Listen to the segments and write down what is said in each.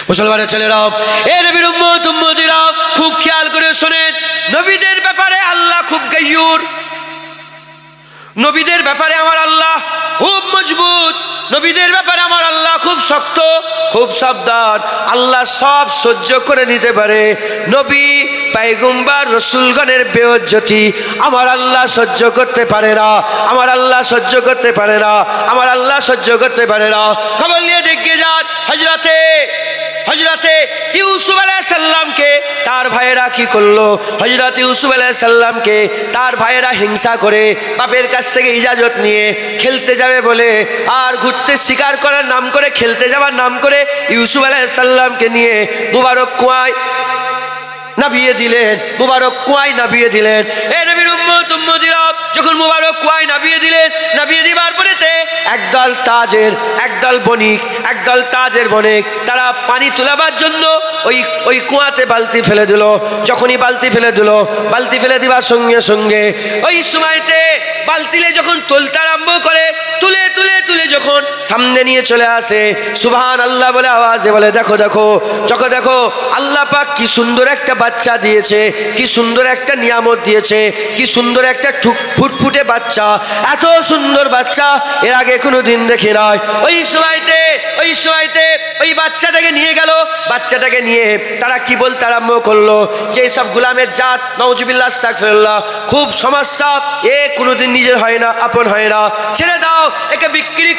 মুসলমানের ছেলেরা, এ নবীর উম্মত উম্মতিরা, খুব খেয়াল করে শোনেন, নবীদের ব্যাপারে আল্লাহ খুব গাইয়ুর, নবীদের ব্যাপারে আমার আল্লাহ খুব মজবুত, নবীদের ব্যাপারে আমার আল্লাহ খুব শক্ত, খুব সাবধান। আল্লাহ সব সহ্য করে নিতে পারে। নবী পয়গম্বর রাসূলগণের বেইজ্জতি আমার আল্লাহ সহ্য করতে পারে না, আমার আল্লাহ সহ্য করতে পারে না, আমার আল্লাহ সহ্য করতে পারে না। খবর নিয়ে দেখে যান হযরতে ইউসুফ আলাইহিস সালামকে তার ভাইয়েরা কি করলো? হযরত ইউসুফ আলাইহিস সালামকে তার ভাইয়েরা হিংসা করে বাপের কাছ থেকে ইজাজত নিয়ে খেলতে যাবে বলে, আর ঘুরতে শিকার করার নাম করে, খেলতে যাওয়ার নাম করে ইউসুফ আলাইহিস সালামকে নিয়ে মুবারক কুয়ায় নাবিয়ে দিলেন, মুবারক কুয়ায় নাবিয়ে দিলেন। এই নবীর উম্মত উম্মতিরা, যখন মুবারক কুয়ায় নাবিয়ে দিলেন, নাবিয়ে দিবার পরেতে একদল বণিক তারা পানি তোলাবার জন্য ওই কুয়াতে বালতি ফেলে দিল। যখনই বালতি ফেলে দিবার সঙ্গে সঙ্গে ওই সময়তে বালতিলে যখন তুলতে আরম্ভ করে, তুলে যখন সামনে নিয়ে চলে আসে, সুবহানাল্লাহ বলে আওয়াজে বলে, দেখো আল্লাহ পাক কি সুন্দর একটা বাচ্চা দিয়েছে, কি সুন্দর একটা নিয়ামত দিয়েছে, কি সুন্দর একটা ফুটফুটে বাচ্চা, এত সুন্দর বাচ্চা এর আগে কোনোদিন দেখি নাই। ওই সময়তে ওই বাচ্চাটাকে নিয়ে গেল। বাচ্চাটাকে নিয়ে তারা কি বলতে আরম্ভ করলো যে সব গোলামের জাত, নাউজুবিল্লাহ আস্তাগফিরুল্লাহ, খুব সমস্যা, এ কোনোদিন নিজের হয় না, আপন হয় না, ছেড়ে দাও, একে বিক্রি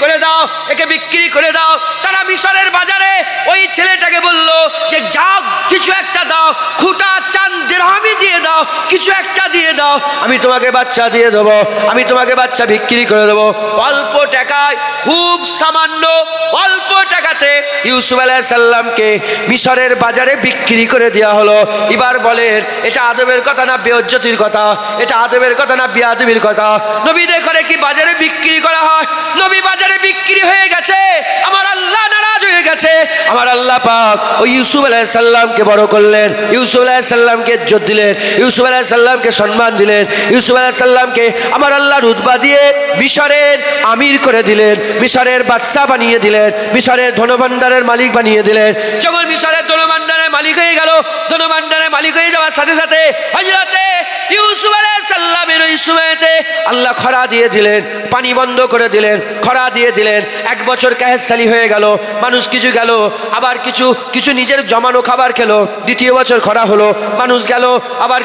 করে দাও। তারা মিশরের বাজারে ওই ছেলেটাকে বলল যে যাও, কিছু একটা দাও, খুঁটা চান দিরহামি দিয়ে দাও, কিছু একটা দিয়ে দাও, আমি তোমাকে বাচ্চা দিয়ে দেবো, আমি তোমাকে বাচ্চা বিক্রি করে দেবো। অল্প টাকায়, খুব সামান্য অল্প টাকাতে ইউসুফ আলাইহিস সালামকে মিশরের বাজারে বিক্রি করে দেওয়া হলো। এবার বলেন, এটা আদবের কথা না বেইজ্জতির কথা? এটা আদবের কথা না বিয়াদবির কথা? নবীদের ঘরে কি বাজারে বিক্রি করা হয়? নবী বাজারে বিক্রি হয়ে গেছে, আমার আল্লাহ নারাজ হয়ে গেছে। আমার আল্লাহ পাক ওই ইউসুফ আলাইহিস সালামকে বড় করলেন, ইউসুফ আলাইহিস সালামকে ইজ্জত দিলেন, ইউসুফ আলাইহিস সালামকে সম্মান দিলেন, ইউসুফ আলাইহিস সালামকে আমার আল্লাহ রুতবা দিয়ে মিশরের আমির করে দিলেন, মিশরের বাদশা বানিয়ে দিলেন, মিশরের ধনভাণ্ডারের মালিক বানিয়ে দিলেন। যখন মিশরের ধনভাণ্ডারের মালিক হয়ে গেল, ধনভাণ্ডারের মালিক হয়ে যাওয়ার সাথে সাথে হযরতে ইউসুফ আলাইহিস সালামের ওই সময়তে আল্লাহ খরা দিয়ে দিলেন, পানি বন্ধ করে দিলেন, খরা দিয়ে দিলেন। 1 বছর কাহেসালি হয়ে গেল, মানুষ কিছু গেল, আবার কিছু নিজের জমানো খাবার খেলো। 2য় বছর খরা হলো, মানুষ গেল, আবার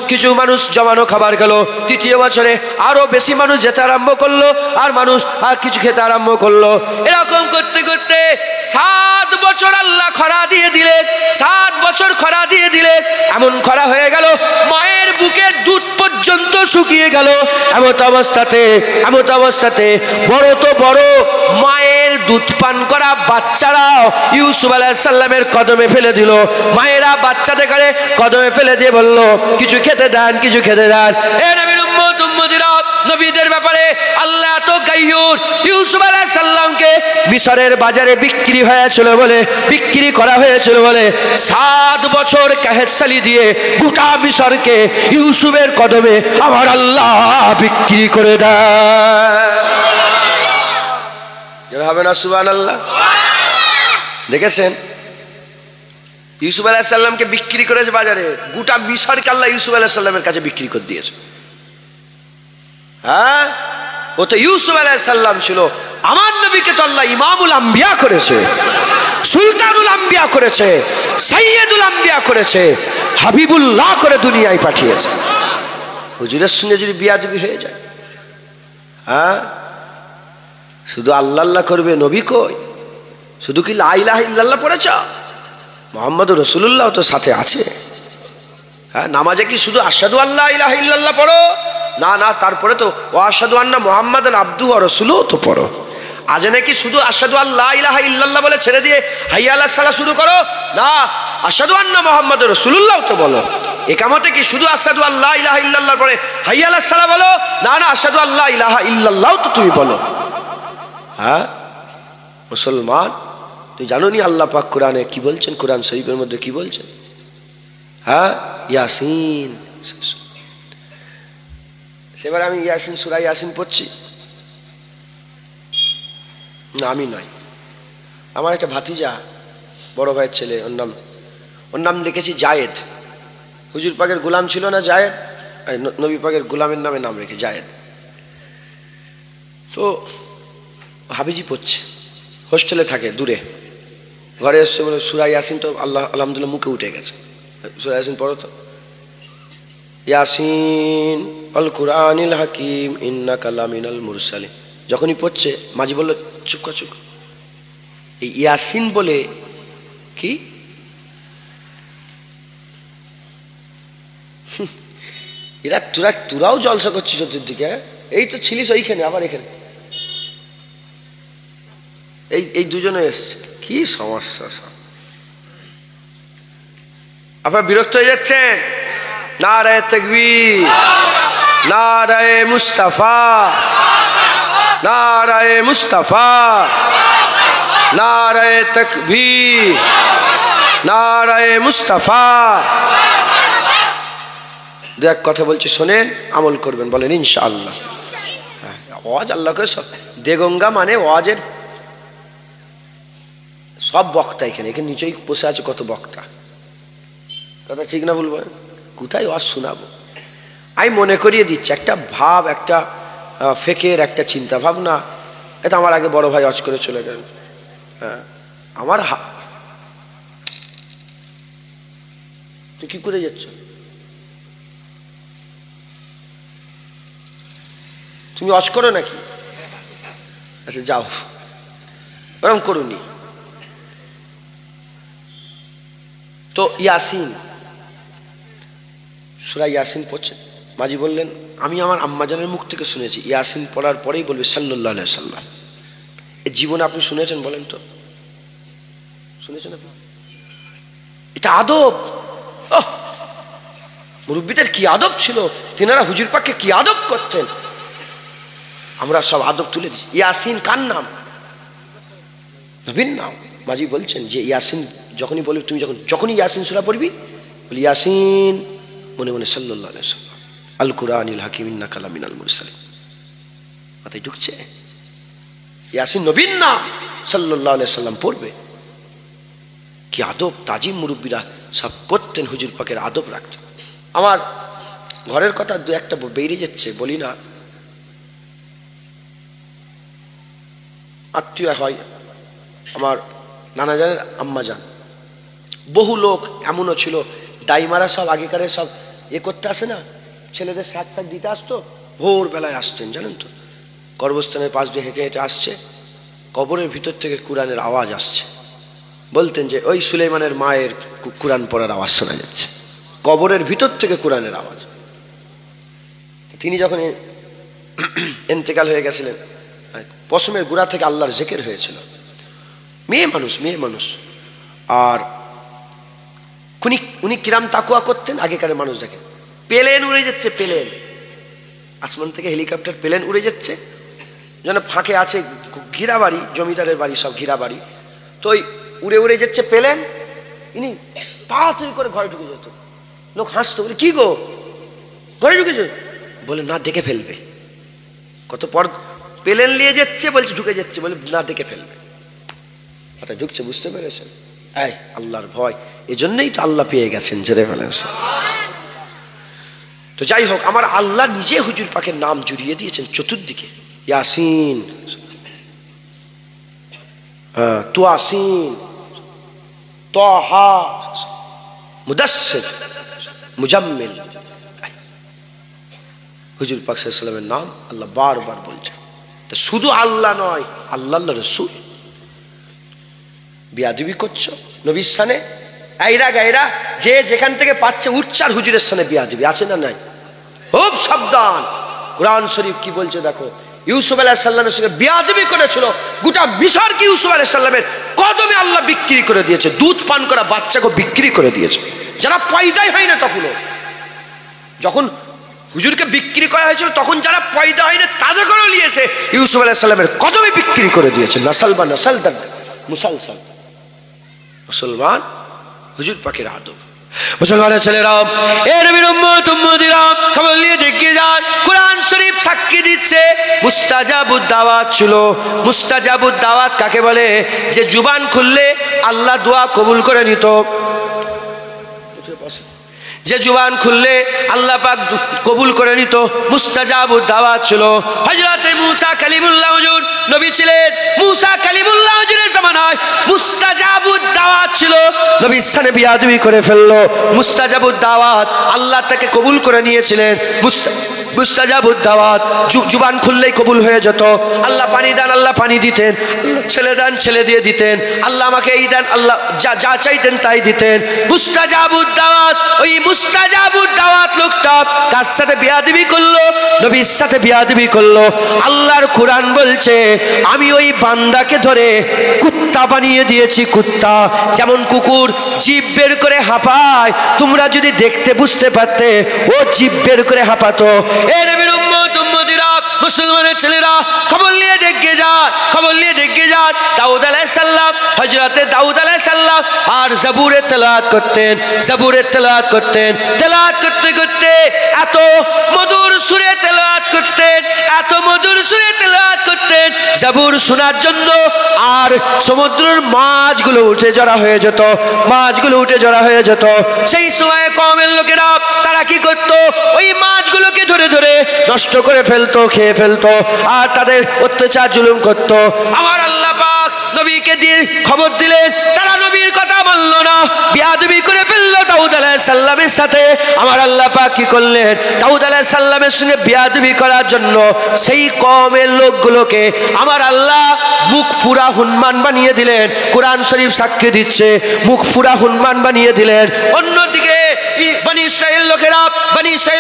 কিছু মানুষ জমানো খাবার খেলো। 3য় বছরে আরো বেশি মানুষ যেতে আরম্ভ করলো, আর মানুষ আর কিছু খেতে আরম্ভ করলো। এরকম করতে করতে 7 বছর আল্লাহ খরা দিয়ে দিলেন, 7 বছর খরা দিয়ে দিলেন। এমন খরা হয়ে গেল, মায়ের বুকের দুধ পর্যন্ত শুকিয়ে গেল। এমত অবস্থাতে বড় তো বড় মায়ের দুধ পান করা বাচ্চারা ইউসুফ আলাইহিস সালামের কদমে ফেলে দিল। মায়েরা বাচ্চাদের করে কদমে ফেলে দিয়ে বলল, কিছু খেতে দেন, কিছু খেতে দেন। এ নবীর উম্মত উম্মতিরা, নবীদের ব্যাপারে আল্লাহ তো গাইয়ুর। ইউসুফ আলাইহিস সালামকে মিশরের বাজারে বিক্রি করা হয়েছিল বলে 7 বছর কাহেসালি দিয়ে গোটা মিশরকে ইউসুফের কদমে আমার আল্লাহ বিক্রি করে দেয়। হবে না সুবহানাল্লাহ? দেখেছেন, ইউসুফ আলাইহিস সালামকে বিক্রি করেছে বাজারে, গোটা মিশরকে আল্লাহ ইউসুফ আলাইহিস সালামের কাছে বিক্রি করে দিয়েছে। হ্যাঁ, ও তো ইউসুফ আলাইহিস সালাম ছিল, আমার নবীকে তো আল্লাহ ইমামুল আম্বিয়া করেছে, সুলতানুল আম্বিয়া করেছে, সাইয়্যিদুল আম্বিয়া করেছে, হাবিবুল্লাহ করে দুনিয়ায় পাঠিয়েছে। হুজুরের সঙ্গে যদি বিয়াদবি হয়ে যায়, হ্যাঁ, শুধু আল্লাহ আল্লাহ করবে, নবী কই? শুধু কি লা ইলাহা ইল্লাল্লাহ পড়েছ? মুহাম্মদুর রাসূলুল্লাহ তো সাথে আছে। হ্যাঁ, নামাজে কি শুধু আশহাদু আল্লা ইলাহা ইল্লাল্লাহ পড়ো? না, তারপরে তো ওয়া আশহাদু আন্না মুহাম্মাদান আবদুহু ওয়া রাসূলুহু তো পড়ো। আজানে কি শুধু আশহাদু আল্লা ইলাহা ইল্লাল্লাহ বলে ছেড়ে দিয়ে হাইয়া আলাস সালাহ শুরু করো? না, আশহাদু আন্না মুহাম্মাদুর রাসূলুল্লাহ তো বলো। ইকামতে কি শুধু আশহাদু আল্লা ইলাহা ইল্লাল্লাহ পরে হাইয়া আলাস সালাহ বলো? না, আশহাদু আল্লা ইলাহা ইল্লাল্লাহ তো তুমি বলো। হ্যাঁ মুসলমান, তুই জানো নি আল্লাহ পাক কোরআনে কি বলছেন? কোরআন শরীফের মধ্যে কি বলছেন? হ্যাঁ, ইয়াসিন। সেবার আমি ইয়াসিন, সূরা ইয়াসিন পড়ছি না, আমি নয়, আমার একটা ভাতিজা বড় ভাইয়ের ছেলে, ওর নাম দেখেছি জায়েদ। হুজুর পাকের গোলাম ছিল না জায়েদ, নবী পাকের গোলামের নামে নাম রেখে জায়েদ। তো হাবিজি পড়ছে, হোস্টেলে থাকে দূরে, ঘরে এসছে বলে সূরা ইয়াসিন তো আলহামদুলিল্লাহ মুখে উঠে গেছে, সূরা ইয়াসিন পড়ো তো। ইয়াসিন আল কুরআনিল হাকিম ইন্নাকা লামিনাল মুরসালিন। যখনই পড়ছে মাঝি বলল চুপ কর চুপ। এই ইয়াসিন বলে কি এরা তোরাও জলসা করছিস চতুর্দিকে, এই তো ছিলিস ওইখানে আবার এখানে, এই দুজনে এসছে, কি সমস্যা সব। আপনারা বিরক্ত হয়ে যাচ্ছেন? নারায়ে তাকবীর, নারায়ে মুস্তাফা, নারায়ে মুস্তাফা, নারায়ে তাকবীর, নারায়ে মুস্তাফা। দু এক কথা বলছি শোনেন, আমল করবেন, বলেন ইনশাআল্লাহ। ওয়াজ আল্লাহকে দেগঙ্গা মানে ওয়াজের সব বক্তা এখানে নিচেই বসে আছে, কত বক্তা, কথা ঠিক না বলবো? কোথায় ওয়াজ শোনাবো? আমি মনে করিয়ে দিচ্ছি, একটা ভাব, একটা ফেকের একটা চিন্তা ভাবনা, এটা আমার আগে বড় ভাই ওয়াজ করে চলে গেলেন। হ্যাঁ, আমার তুই কি কোথায় যাচ্ছ? তুমি ওয়াজ করো নাকি? আচ্ছা যাও, ওরকম করুনি। তো ইয়াসিন, সূরা ইয়াসিন পড়ছেন, মাঝি বললেন আমি আমার আম্মাজানের মুখ থেকে শুনেছি ইয়াসিন পড়ার পরেই বলবে সাল্লাল্লাহু আলাইহি সাল্লাম। এই জীবনে আপনি শুনেছেন? বলেন তো, শুনেছেন আপনি? এটা আদব। মুরব্বিদের কি আদব ছিল, তিনারা হুজুর পাককে কি আদব করতেন, আমরা সব আদব তুলে দিচ্ছি। ইয়াসিন কার নাম? নবীর নাম। মাঝি বলছেন যে ইয়াসিন যখনই বলবি, তুমি যখনই ইয়াসিন সূরা পড়বি বলি ইয়াসিন, মনে মনে সাল্লাল্লাহু আলাইহি সাল্লাম আল কুরআনিল হাকিম ইন্নাকা লামিনাল মুরসালিন। মাথায় ঢুকছে? ইয়াসিন নবীর নাম, সাল্লাল্লাহু আলাইহি সাল্লাম পড়বে। কি আদব তাজিম মুরব্বীরা সব করতেন, হুজুর পাকের আদব রাখতেন। আমার ঘরের কথা দু একটা বেরিয়ে যাচ্ছে, বলি না। আত্মীয় হয় আমার নানা জানের আম্মা যান, বহু লোক এমনও ছিল, দাইমারা সব আগেকারের সব করতে আসে না, ছেলেদের শাক ফাক দিতে আসতো, ভোরবেলায় আসতেন জানেন তো, কবরস্থানের পাশ দিয়ে হেঁটে হেঁটে আসছে, কবরের ভিতর থেকে কোরআনের আওয়াজ আসছে। বলতেন যে ওই সুলাইমানের মায়ের কোরআন পড়ার আওয়াজ শোনা যাচ্ছে, কবরের ভিতর থেকে কোরআনের আওয়াজ। তিনি যখন ইন্তেকাল হয়ে গেছিলেন, পশমের গোড়া থেকে আল্লাহর জিকির হয়েছিল। মেয়ে মানুষ। আর উনি কিরাম তাকুয়া করতেন আগেকারের মানুষ। দেখেন প্লেন উড়ে যাচ্ছে, প্লেন আসমান থেকে হেলিকপ্টার প্লেন উড়ে যাচ্ছে, যেন ফাঁকে আছে ঘিরা বাড়ি, জমিদারের বাড়ি, সব ঘিরা বাড়ি। তো ওই উড়ে উড়ে যাচ্ছে প্লেন, ইনি তাড়াতাড়ি করে ঘরে ঢুকে যেত। লোক হাসতো, বলে কি গো ঘরে ঢুকেছ? বলে না দেখে ফেলবে। কত পর প্লেন নিয়ে যাচ্ছে, বলছে ঢুকে যাচ্ছে, বলে না দেখে ফেলবে। কথা ঢুকছে, বুঝতে পেরেছেন? এই আল্লাহর ভয়, এজন্যই তো আল্লাহ পেয়ে গেছেন, জেনে ফেলেন। তো যাই হোক, আমার আল্লাহ নিজে হুজুর পাকের নাম জুড়িয়ে দিয়েছেন চতুর্দিকে। ইয়াসিন, তুয়াসিন, তাহা, মুদাসসির, মুজাম্মিল, হুজুর পাক সাল্লাল্লাহু আলাইহি ওয়াসাল্লামের নাম আল্লাহ বারবার বলছেন। তো শুধু আল্লাহ নয়, আল্লাহ রাসূল। বিয়াদবি করছো নবীর সানে, আইরা গায়রা যে যেখান থেকে পাচ্ছে উচ্চার হুজুরের সানে বিয়াদবি আছে না নাই? খুব সাবধান। কোরআন শরীফ কি বলছে দেখো, ইউসুফ আলাইহিস সালামের সঙ্গে বিয়াদবি করেছিল, গোটা মিশর কি ইউসুফ আলাইহিস সালামের কদমে আল্লাহ বিক্রি করে দিয়েছে, দুধ পান করা বাচ্চাকে বিক্রি করে দিয়েছে, যারা পয়দাই হয় না তখনও। যখন হুজুরকে বিক্রি করা হয়েছিল তখন যারা পয়দা হয় না তাদেরকেও নিয়েছে ইউসুফ আলাইহিস সালামের কদমে বিক্রি করে দিয়েছে। নাসাল বা নাসাল মুসালসাল। মুসলমান হুজুর পাকের আদব। মুসলমানের ছেলেরা, এ নবীর উম্মত উম্মতিরা, খবর নিয়ে দেখে যান, কোরআন শরীফ সাক্ষী দিচ্ছে মুস্তাজাবুদ দাওয়াত ছিল। মুস্তাজাবুদ দাওয়াত কাকে বলে? যে জুবান খুললে আল্লাহ দোয়া কবুল করে নিত। যে জুবান খুললে আল্লাহ পাক কবুল করে নিত, মুস্তাজাবুদ দাওয়াত ছিল। হযরতে মূসা কালিমুল্লাহ হুজুর নবী ছিলেন। মূসা কালিমুল্লাহ হুজুরের জামানায় মুস্তাজাবুদ দাওয়াত ছিল। নবীর সাথে বিয়াদবি করে ফেললো। মুস্তাজাবুদ দাওয়াত আল্লাহ তাকে কবুল করে নিয়েছিলেন। মুস্তাজাবুদ দাওয়াত জুবান খুললেই কবুল হয়ে যেত। আল্লাহ পানি দেন, আল্লাহ পানি দিতেন। ছেলে দেন, ছেলে দিয়ে দিতেন। আল্লাহ আমাকে এই দেন, আল্লাহ যা চাইতেন তাই দিতেন। মুস্তাজাবুদ দাওয়াত, ওই মুস্তাজাবুদ দাওয়াত লোকটা কার সাথে বিয়াদবি করলো? নবীর সাথে বিয়াদবি করলো। আল্লাহর কোরআন বলছে আমি ওই বান্দাকে ধরে কুত্তা বানিয়ে দিয়েছি। কুত্তা যেমন কুকুর জিভ বের করে হাঁপায়, তোমরা যদি দেখতে বুঝতে পারতে ও জিভ বের করে হাঁপাতো। এ নবীর উম্মত উম্মতিরা, মুসলমানের ছেলেরা, খবর নিয়ে দেখে যান, খবর নিয়ে দেখে যান। দাউদ আলাইহিস সালাম, হযরতে দাউদ আলাইহিস সালাম আর জাবুরে তেলাওয়াত করতেন। জাবুরে তেলাওয়াত করতেন। তেলাওয়াত করতে করতে এত মধুর সুরে তেলাওয়াত করতেন, এত মধুর সুরে তেলাওয়াত করতেন, জাবুর শোনার জন্য আর সমুদ্রের মাছগুলো উঠে জড়া হয়ে যেত। মাছগুলো উঠে জড়া হয়ে যেত। সেই সময় কওমের লোকেরা তারা কি করত? ওই মাছগুলোকে ধরে ধরে নষ্ট করে ফেলতো, খেয়ে ফেলতো, আর তাদের অত্যাচার জুলুম করত। আমার আল্লাহ পাক নবীকে দিয়ে খবর দিলেন, তারা নবীর কথা মানলো না, বিয়াদবি করে ফেললো দাউদ আলাইহিস সালামের সাথে। আমার আল্লাহ পাক কি করলেন? দাউদ আলাইহিস সালামের সঙ্গে বিয়াদবি করার জন্য সেই কওমের লোকগুলোকে আমার আল্লাহ মুখ পুরা হুনমান বানিয়ে দিলেন। কোরআন শরীফ সাক্ষী দিচ্ছে, মুখ পুরা হুনমান বানিয়ে দিলেন। অন্যদিকে বনি ইসরাইল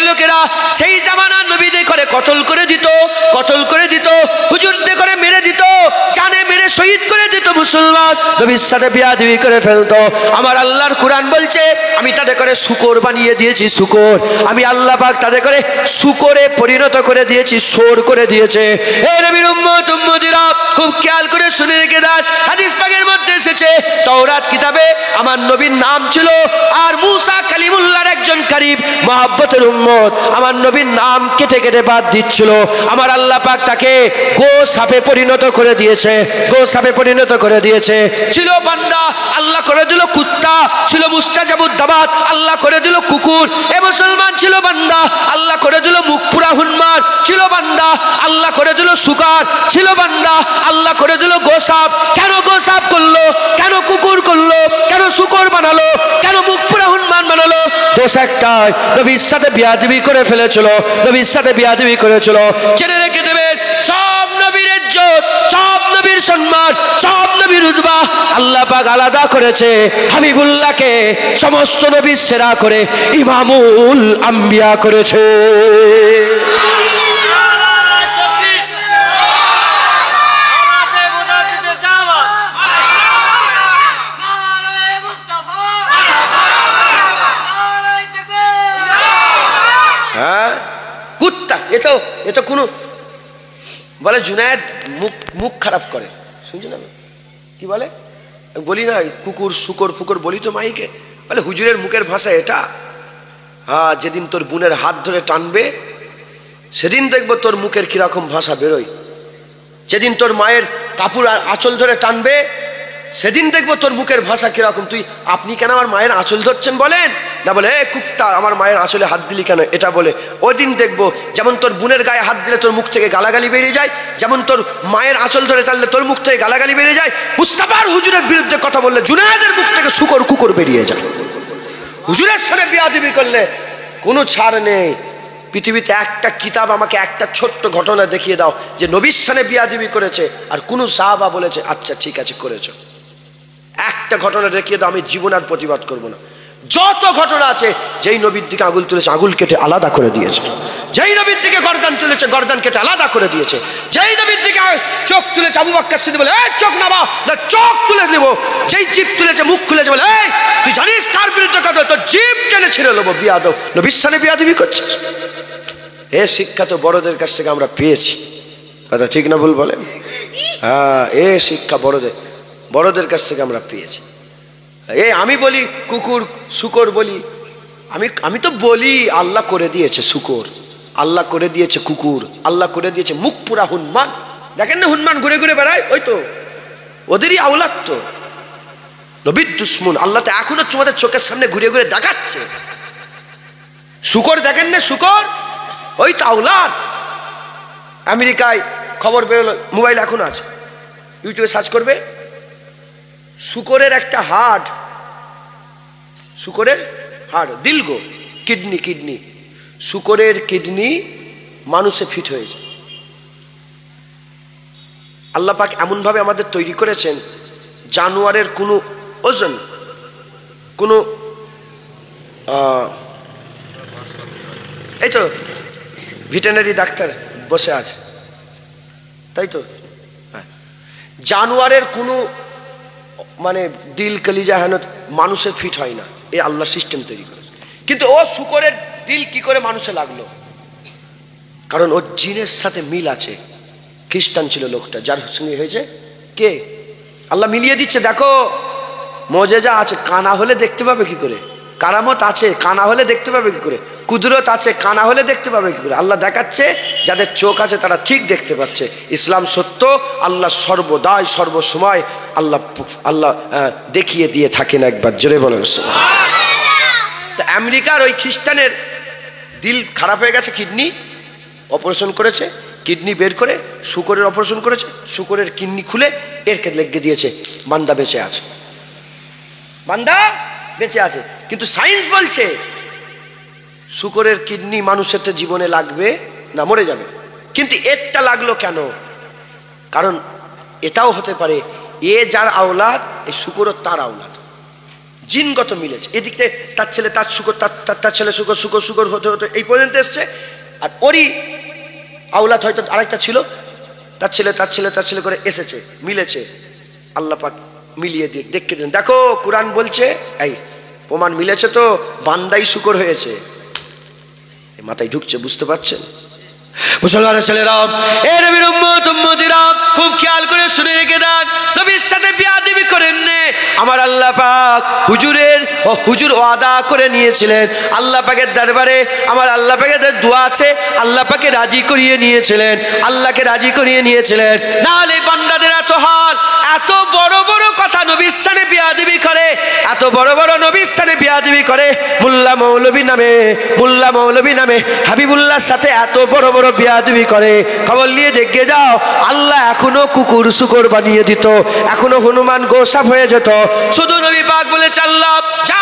লোকেরা সেই জামানার নবীদের করে কতল করে দিত, কতল করে দিত, হুজুরদের করে মেরে দিত, জানে মেরে শহীদ করে দিত মুসলমান। নবীর সাথে বিয়াদবি করে ফেলতো। আমার আল্লাহর কোরআন বলছে আমি তাদের করে শুকর বানিয়ে দিয়েছি। শুকর, আমি আল্লাহ পাক তাদের করে শুকরে পরিণত করে দিয়েছি, সোর করে দিয়েছে। হে নবীর উম্মত উম্মতিরা, খুব খেয়াল করে শুনে রেখে দেন, হাদিস পাকের মধ্যে এসেছে তাওরাত কিতাবে আমার নবীর নাম ছিল, আর মূসা কালিমুল্লাহর একজন কারীব মহব্বতের উম্মত আমার নবীর নাম কেটে কেটে বাদ দিচ্ছিল। আমার আল্লাহ পাক তাকে গো সাপে পরিণত করে দিয়েছে, গো সাপে পরিণত করে দিয়েছে। ছিল বান্দা, আল্লাহ করে দিল কুত্তা। ছিল মুস্তাজাবুদ দাওয়াত, আল্লাহ করে দিল কুকুর। এ মুসলমান ছিল বান্দা, আল্লাহ করে দিল মুখ পুরা হুনমান। ছিল বান্দা, আল্লাহ করে দিল সুকার। ছিল বান্দা, আল্লাহ করে দিল গোসাপ। কেন গোসাপ করলো? কেন কুকুর করলো? কেন শুকর বানালো? কেন মুখ পুরা হুনমান বানালো? দোষ একটাই, নবীর সাথে বিয়াদবি করে ফেলেছিল। নবীর সাথে বিয়াদবি করেছিল। জেনে রেখে দেবেন, সব নবীর ইজ্জত, সব নবীর সম্মান, সব নবীর রুতবা আল্লাহ পাক আলাদা করেছে। হাবিবুল্লাহকে সমস্ত নবীর সেরা করে ইমামুল আম্বিয়া করেছে। কুত্তা, এ তো কোনো বলে জুনায়েদ মুখ খারাপ করে, শুনছি না কি বলে? বলি না কুকুর শুকর ফুকর বলি তো মাইকে, বলে হুজুরের মুখের ভাষা এটা। হ্যাঁ, যেদিন তোর বোনের হাত ধরে টানবে সেদিন দেখবো তোর মুখের কিরকম ভাষা বেরোয়। যেদিন তোর মায়ের কাপড় আঁচল ধরে টানবে সেদিন দেখবো তোর মুখের ভাষা কিরকম। তুই আপনি কেন আমার মায়ের আঁচল ধরছেন বলেন না, বলে এ কুত্তা আমার মায়ের আঁচলে হাত দিলি কেন, এটা বলে। ওই দিন দেখবো যেমন তোর বোনের গায়ে হাত দিলে তোর মুখ থেকে গালাগালি বেরিয়ে যায়, যেমন তোর মায়ের আঁচল ধরে টানলে তোর মুখ থেকে গালাগালি বেরিয়ে যায়, মুস্তাফার হুজুরের বিরুদ্ধে কথা বললে জুনায়েদের মুখ থেকে শুকর কুকুর বেরিয়ে যায়। হুজুরের সাথে বিয়াদবি করলে কোনো ছাড় নেই। পৃথিবীতে একটা কিতাব আমাকে একটা ছোট্ট ঘটনা দেখিয়ে দাও যে নবীর সাথে বিয়াদবি করেছে আর কোনো সাহাবা বলেছে আচ্ছা ঠিক আছে করেছো। একটা ঘটনা দেখিয়ে দাও, আমি জীবন আর প্রতিবাদ করবো না। যত ঘটনা আছে, যেই নবীর দিকে আঙুল তুলেছে আঙুল কেটে আলাদা করে দিয়েছে, যেই নবীর দিকে গর্দান তুলেছে গর্দান কেটে আলাদা করে দিয়েছে, যেই নবীর দিকে চোখ তুলেছে আবু বকর সিদ্দিক বলে এই চোখ নামা, না চোখ তুলে দেবো, যেই জিভ তুলেছে মুখ খুলেছে বলে এই তুই জানিস কার বিরুদ্ধে কথা, তোর জিভ টেনে ছিঁড়ে নেবো। বিয়াদব, নবীর সাথে বিয়াদবি করছিস। এ শিক্ষা তো বড়দের কাছ থেকে আমরা পেয়েছি, কথা ঠিক না ভুল বলেন? হ্যাঁ, এ শিক্ষা বড়দের কাছ থেকে আমরা পেয়েছি। আমি বলি কুকুর শুকর বলি, আমি তো বলি আল্লাহ করে দিয়েছে শুকর, আল্লাহ করে দিয়েছে কুকুর, আল্লাহ করে দিয়েছে মুখ পুরা হনুমান। দেখেন না হনুমান ঘুরে ঘুরে বেড়ায়, ওই তো ওদেরই আওলাদ তো, নবীর দুশ্মন। আল্লাহ তো এখনো তোমাদের চোখের সামনে ঘুরে ঘুরে দেখাচ্ছে। শুকর দেখেন না, শুকর ওই তো আওলাদ। আমেরিকায় খবর বেরোলো, মোবাইল এখন আছে, ইউটিউবে সার্চ করবে, শুকরের একটা হাড়, শুকরের হাড়, দিল গো, কিডনি, শুকরের কিডনি মানুষে ফিট হয়েছে। আল্লাহ পাক এমন ভাবে আমাদের তৈরি করেছেন, জানোয়ারের কোনো ওজন, কোনো এই তো ভেটেরিনারি ডাক্তার বসে আছে, তাই তো, জানোয়ারের কোনো মানে দিল কলিজা হেন মানুষের ফিট হয় না, এই আল্লাহ সিস্টেম তৈরি করে। কিন্তু ও শুকরের দিল কি করে মানুষে লাগলো? কারণ ওর জিনের সাথে মিল আছে। খ্রিস্টান ছিল লোকটা, যার সঙ্গে হয়েছে কে? আল্লাহ মিলিয়ে দিচ্ছে। দেখো মোজেজা আছে, কানা হলে দেখতে পাবে কি করে? কারামত আছে, কানা হলে দেখতে পাবে কি করে? কুদরত আছে, কানা হলে দেখতে পাবে কি করে? আল্লাহ দেখাচ্ছে, যাদের চোখ আছে তারা ঠিক দেখতে পাচ্ছে। ইসলাম সত্য, আল্লাহ সর্বদাই সর্বসময় আল্লাহ দেখিয়ে দিয়ে থাকেন। একবার জোরে বলেন। তো আমেরিকার ওই খ্রিস্টানের দিল খারাপ হয়ে গেছে, কিডনি অপারেশন করেছে, কিডনি বের করে শুকরের অপারেশন করেছে, শুকরের কিডনি খুলে এরকে লেগে দিয়েছে, বান্দা বেঁচে আছে, বান্দা বেঁচে আছে। কিন্তু সায়েন্স বলছে শুকরের কিডনি মানুষের তো জীবনে লাগবে না, মরে যাবে। কিন্তু এরটা লাগলো কেন? কারণ এটাও হতে পারে এ যার আওলাদ, এই শুকরও তার আওলাদ, জিনগত মিলেছে। এদিকে তার ছেলে তার শুকর, তার ছেলে শুকর, শুকর শুকর হতে হতে এই পর্যন্ত এসছে। আর ওরই আওলাদ হয়তো আরেকটা ছিল, তার ছেলে তার ছেলে তার ছেলে করে এসেছে, মিলেছে। আল্লাহ পাক মিলিয়ে দিয়ে দেখে দেন। দেখো কুরআন বলছে, এই প্রমাণ মিলেছে তো, বান্দাই শুকর হয়েছে। মাথায় ঢুকছে, বুঝতে পারছেন? মুসলমানের ছেলেরা, এ নবীর উম্মত উম্মতিরা, খুব খেয়াল করে শুনে রেখে দেন, নবীর সাথে বিয়াদবি করেন না। আমার আল্লাহ পাক হুজুর ওয়াদা করে নিয়েছিলেন, আল্লাহ পাকের দরবারে আমার আল্লাহ পাকের দোয়া আছে, আল্লাহ পাকে রাজি করিয়ে নিয়েছিলেন, আল্লাহকে রাজি করিয়ে নিয়েছিলেন। নাহলে বান্দাদের এত হাল, এত বড় বড় কথা নবীর সাথে বিয়াদবি করে, এত বড় বড় নবীর সাথে বিয়াদবি করে, মোল্লা মৌলবী নামে হাবিবুল্লাহর সাথে এত বড় বড় বিয়াদবি করে। খবর নিয়ে দেখে যাও, আল্লাহ এখনো কুকুর শুকর বানিয়ে দিত, এখনো হনুমান গোসাফ হয়ে যেত। শুধু নবী পাক বলে চাল্লাম, যা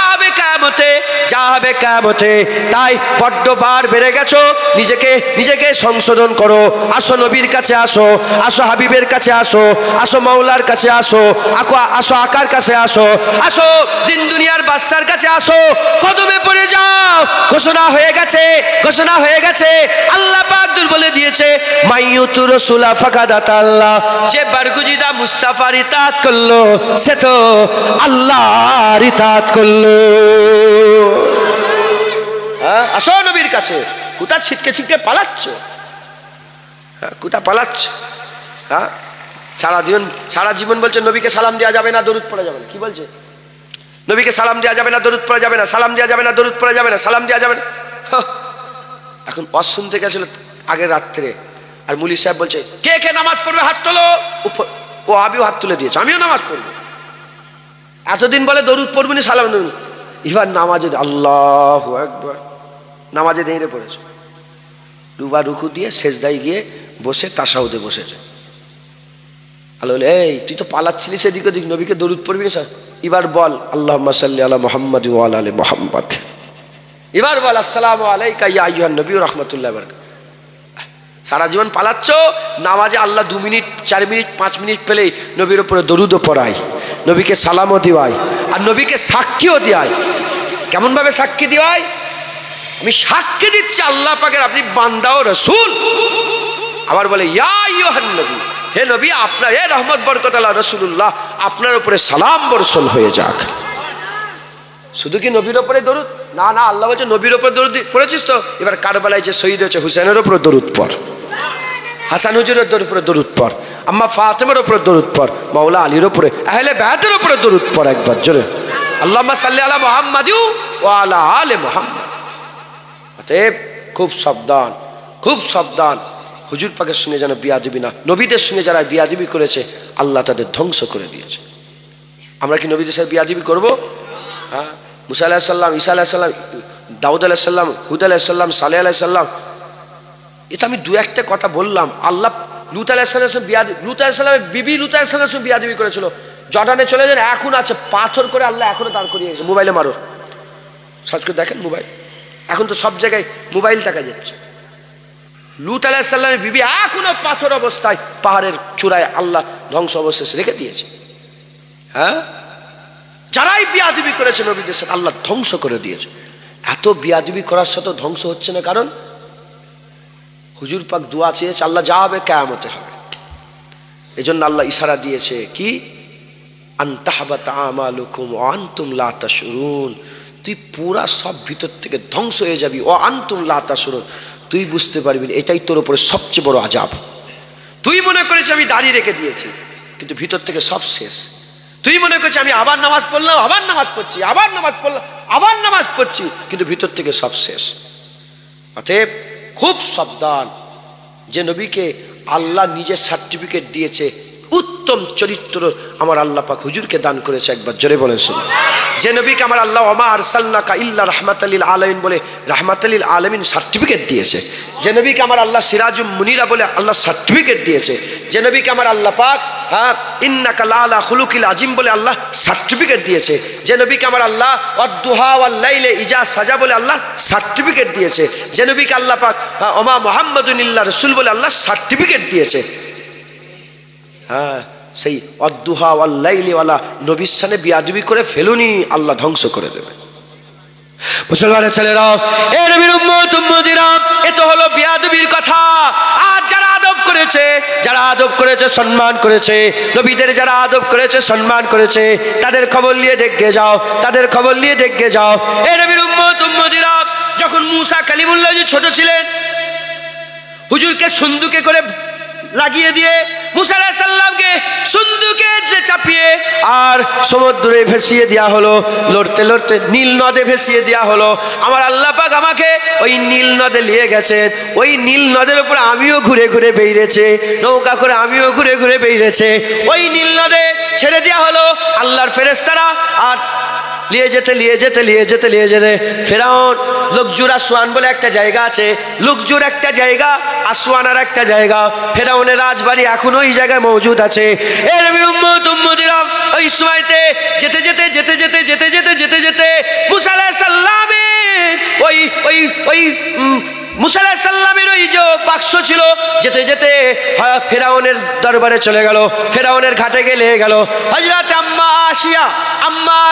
হবে কিয়ামতে। তাই বড্ড বার বেড়ে গেছো, নিজেকে সংশোধন করো। আসো নবীর কাছে, আসো হাবিবের কাছে, আসো মাওলার কাছে, আসো আকার কাছে, আসো দিন দুনিয়ার বাদশার কাছে, আসো কদমে পড়ে যাও। ঘোষণা হয়ে গেছে, আল্লাহ পাক বলে দিয়েছে, মাইয়ুতু রাসূলা ফাকাদাত আল্লাহ, যে বারগুজিদা মুস্তাফার ইতাআত করলো সে তো আল্লাহর ইতাআত করলো। আসো নবীর কাছে। কোথা ছিটকে পালাচ্ছ? কোথা পালাচ্ছ? সারা জীবন বলছে নবীকে সালাম দেওয়া যাবে না, দরুদ পড়া যাবে না। কি বলছে? নবীকে সালাম দেওয়া যাবে না, দরুদ পড়া যাবে না, সালাম দেওয়া যাবে না, দরুদ পড়া যাবে না, সালাম দেওয়া যাবে না। এখন ওয়াজ শুনতে গেছিল আগের রাত্রে, আর মুলি সাহেব বলছে, কে নামাজ পড়বে হাত তোলো। ও আমিও হাত তুলে দিয়েছে, আমিও নামাজ পড়বো। এতদিন বলে দরুদ পড়বি না, সালাম দেবেন, এবার নামাজে আল্লাহু আকবার, নামাজে দাঁড়িয়ে পড়েছে, দুবার রুকু দিয়ে সেজদায় গিয়ে বসে তাশাহুদে বসেছে। আল্লাহ বলে, এই তুই তো পালাচ্ছিলি সেদিক ওদিক, নবীকে দরুদ পড়বি না, এবার বল আল্লাহুম্মা সাল্লি আলা মুহাম্মাদ ওয়া আলা আলি মুহাম্মাদ। এবার বল আসসালামু আলাইকা ইয়া আইয়ুহান নবী ওয়া রাহমাতুল্লাহি ওয়া বারাকাতুহু। সারা জীবন পালাচ্ছ, নামাজে আল্লাহ 2 মিনিট 4 মিনিট 5 মিনিট পেলেই নবীর উপরে দরুদও পড়াই, নবীকে সালামও দিওয়াই, আর নবীকে সাক্ষীও দিওয়াই। কেমন ভাবে সাক্ষী দিওয়াই? আমি সাক্ষী দিচ্ছি আল্লাহ পাকের আপনি বান্দা ও রাসূল। আবার বলে, ইয়া আইয়ুহান নবী, হে নবী, আপনার হে রহমত বরকত আল্লাহ রাসূলুল্লাহ, আপনার উপরে সালাম বর্ষণ হয়ে যাক। শুধু কি নবীর উপরে দরুদ? না, আল্লাহ বলছে নবীর উপরে দরুদ পড়েছিস তো, এবার কারবালায় যে শহীদ হয়েছে হুসেনের উপরে দরুদ পড়, হাসান হুজুরের উপরে দরুদ পড়, আম্মা ফাতেমার উপরে দরুদ পড়, মাওলা আলীর উপরে, আহলে বায়তের উপরে দরুদ পড়। একবার জোরে আল্লাহুম্মা সাল্লি আলা মুহাম্মাদি ওয়া আলা আলি মুহাম্মাদ। অতএব খুব সাবধান, খুব সাবধান। হুজুর পাকের সঙ্গে যেন বিয়াদবি না, নবীদের সঙ্গে যারা বিয়াদবি করেছে আল্লাহ তাদের ধ্বংস করে দিয়েছে। আমরা কি নবীদের সাথে বিয়াদবি করবো? হ্যাঁ, মুসা আলাইহিস সালাম, ঈসা আলাইহিস সালাম, দাউদ আলাইহিস সালাম, হুদ আলাইহিস সালাম, সালেহ আলাইহিস সালাম, এটা আমি দু একটা কথা বললাম। আল্লাহ লূত আলাইহিস সালাম লূত আলাইহিস সালামের বিবি লূত আলাইহিস সালাম বিয়াদবি করেছিল, জর্ডানে চলে যান, এখন আছে পাথর করে আল্লাহ এখনো দাঁড় করিয়ে গেছে। মোবাইলে মারো, সার্চ করে দেখেন মোবাইল, এখন তো সব জায়গায় মোবাইল দেখা যাচ্ছে। লূত আলাইহিস সালামের বিবি এখনো পাথর অবস্থায় পাহাড়ের চূড়ায় আল্লাহ ধ্বংস অবস্থায় রেখে দিয়েছে। হ্যাঁ, যারাই বিয়াদবি করেছে নবীদের সাথে আল্লাহ ধ্বংস করে দিয়েছে। এত বিয়াদবি করার সাথে ধ্বংস হচ্ছে না, কারণ হুজুর পাক দোয়া চেয়েছে আল্লাহ যা হবে কিয়ামতে হবে। এই জন্য আল্লাহ ইশারা দিয়েছে কি, আনতাহবাতা আমালুকুম ওয়া আনতুম লা তাশউরুন, তুই পুরা সব ভিতর থেকে ধ্বংস হয়ে যাবি, ওয়া আনতুম লা তাশউরুন, তুই বুঝতে পারবি না এটাই তোর উপরে সবচেয়ে বড় আযাব। তুই মনে করেছিস আমি দাড়ি রেখে দিয়েছি, কিন্তু ভিতর থেকে সব শেষ। তুই মনে করছিস আমি আবার নামাজ পড়লাম, আবার নামাজ পড়ছি, আবার নামাজ পড়লাম, আবার নামাজ পড়ছি, কিন্তু ভিতর থেকে সব শেষ। অতএব খুব সাবধান। যে নবীকে আল্লাহ নিজের সার্টিফিকেট দিয়েছে উত্তম চরিত্র, আমার আল্লাহ পাক হুজুরকে দান করেছে, একবার জোরে বলেন শুনুন। যে নবীকে আমার আল্লাহ ওমা আরসালনাকা ইল্লা রাহমাতাল লিল আলামিন বলে রাহমাতাল লিল আলামিন সার্টিফিকেট দিয়েছে, যে নবীকে আমার আল্লাহ সিরাজুম মুনিরা বলে আল্লাহ সার্টিফিকেট দিয়েছে, যে নবীকে আমার আল্লাহ পাক ইন্নাকা লাআলা খুলুকিল আজিম বলে আল্লাহ সার্টিফিকেট দিয়েছে, যে নবীকে আমার আল্লাহ ওয়াদ-দুহা ওয়াল লাইলি ইজা সাজা বলে আল্লাহ সার্টিফিকেট দিয়েছে, যে নবীকে আল্লাহ পাক ওমা মুহাম্মাদুন ইল্লা রাসূল বলে আল্লাহ সার্টিফিকেট দিয়েছে। হ্যাঁ, সেই ওয়াদ-দুহা ওয়াল লাইলি ওয়ালা নবীর সামনে বিয়াদবি করে ফেলুনি, আল্লাহ ধ্বংস করে দেবে। মুসলমানের ছেলেরা, এ নবীর উম্মত উম্মতিরা, এ তো হলো বিয়াদবির কথা। আর যারা আদব করেছে, যারা আদব করেছে, সম্মান করেছে, নবীদের যারা আদব করেছে, সম্মান করেছে, তাদের খবর নিয়ে দেখে যাও, তাদের খবর নিয়ে দেখে যাও। এ নবীর উম্মত উম্মতিরা, যখন মুসা কালিমুল্লাহ ছোট ছিলেন, হুজুরকে সুন্দুকে করে লাগিয়ে দিয়ে মুসা আলাইহিস সালামকে সুন্দুকে চাপিয়ে আর সমুদ্রে ভেসিয়ে দেওয়া হলো, লড়তে লড়তে নীল নদে ভেসিয়ে দেওয়া হলো। আমার আল্লাহ পাক আমাকে ওই নীল নদে নিয়ে গেছেন, ওই নীল নদের উপর আমিও ঘুরে ঘুরে বেরিয়েছে, নৌকা করে আমিও ঘুরে ঘুরে বেরিয়েছে। ওই নীল নদে ছেড়ে দেওয়া হলো আল্লাহর ফেরেশতারা, আর নিয়ে যেতে ফেরাউন লুকজুর আসওয়ান বলে একটা জায়গা আছে, লুকজুর একটা জায়গা, আসওয়ান আর একটা জায়গা, ফেরাউনের রাজবাড়ি এখন ওই জায়গায় মজুদ আছে। এর নবীর উম্মত উম্মতিরা, ওই সময়তে যেতে যেতে মুসা আলাইহিস সালামের ওই মুসা আলাইহিস সালামের ওই যে বাক্স ছিল, যেতে যেতে ফেরাউনের দরবারে চলে গেল, ফেরাউনের ঘাটে গেলে গেল হযরত আম্মা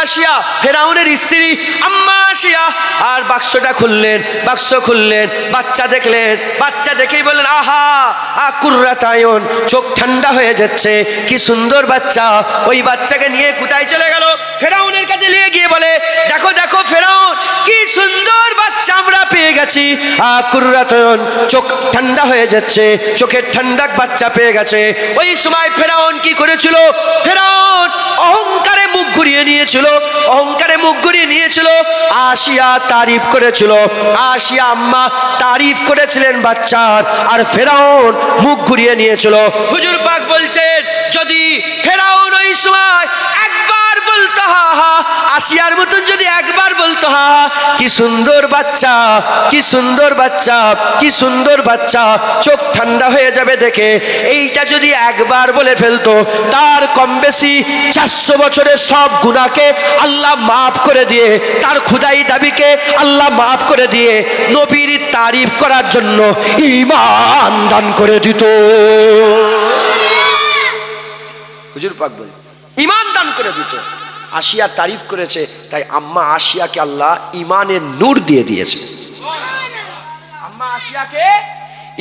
আসিয়া ফেরাউনের স্ত্রী আম্মা আসিয়া, আর বাক্সটা খুললেন, বাক্স খুললেন, বাচ্চা দেখলেন, বাচ্চা দেখেই বললেন আহা কুররাত আয়ুন, চোখ ঠান্ডা হয়ে যাচ্ছে, কি সুন্দর বাচ্চা। ওই বাচ্চাকে নিয়ে কোথায় চলে গেল, ফেরাউনের কাছে নিয়ে গিয়ে বলে দেখো দেখো ফেরাউন, কি সুন্দর বাচ্চা আমরা পেয়ে গেছি, কুররাত আয়ুন, চোখ ঠান্ডা হয়ে যাচ্ছে, চোখের ঠান্ডা বাচ্চা পেয়ে গেছে। ওই সময় ফেরাউন কি করেছিল, ফেরাউন অহংকারে মুখ ঘুরিয়ে নিয়েছিল, অহংকারে মুখ ঘুরিয়ে নিয়েছিল। আসিয়া তারিফ করেছিল, আসিয়া আম্মা তারিফ করেছিলেন বাচ্চার, আর ফেরাউন মুখ ঘুরিয়ে নিয়েছিল। হুজুর পাক বলছেন যদি ফেরাউন ওই সময় একবার বলতো হা হা, আসিয়ার মতন যদি একবার বলতো হা হা, কি সুন্দর বাচ্চা, কি সুন্দর বাচ্চা, কি সুন্দর বাচ্চা, চোখ ঠান্ডা হয়ে যাবে দেখে, এইটা যদি একবার বলে ফেলতো, তার কম বেশি 400 বছরের সব গুনাহকে আল্লাহ মাফ করে দিয়ে, তার খুদাই দাবিকে আল্লাহ মাফ করে দিয়ে নবীর তারিফ করার জন্য ঈমান দান করে দিত। হুজুর পাক বলে ঈমান দান করে দিত। আসিয়া তারিফ করেছে, তাই আম্মা আসিয়াকে আল্লাহ ঈমানের নূর দিয়ে দিয়েছে। আম্মা আসিয়াকে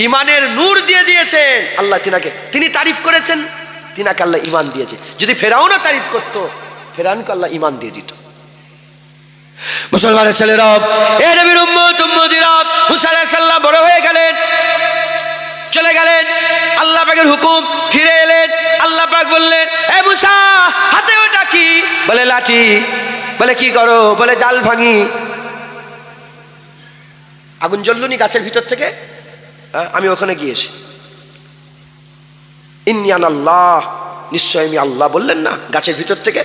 ঈমানের নূর দিয়ে দিয়েছেন আল্লাহ, তিনি তারিফ করেছেন, তিনাকে আল্লাহ ঈমান দিয়েছে। যদি ফেরাউনও তারিফ করতো, ফেরাউনকে আল্লাহ ঈমান দিয়ে দিত। মুসলমানের ছেলেরা, এ নবীর উম্মত উম্মতিরা, মুসা আলাইহিস সালাম বড় হয়ে গেলেন, চলে গেলেন, আল্লাহ পাকের হুকুম, ফিরে এলেন। আল্লাহ পাক বললেন এ মুসা, হাতে ওটা কি? বলে লাঠি। বলে কি করো? বলে ডাল ভাঙি। আগুন জ্বললনি গাছের ভিতর থেকে? আমি ওখানে গিয়েছি। ইন্নী আনাল্লাহ, নিশ্চয় আমি আল্লাহ বললেন না গাছের ভিতর থেকে?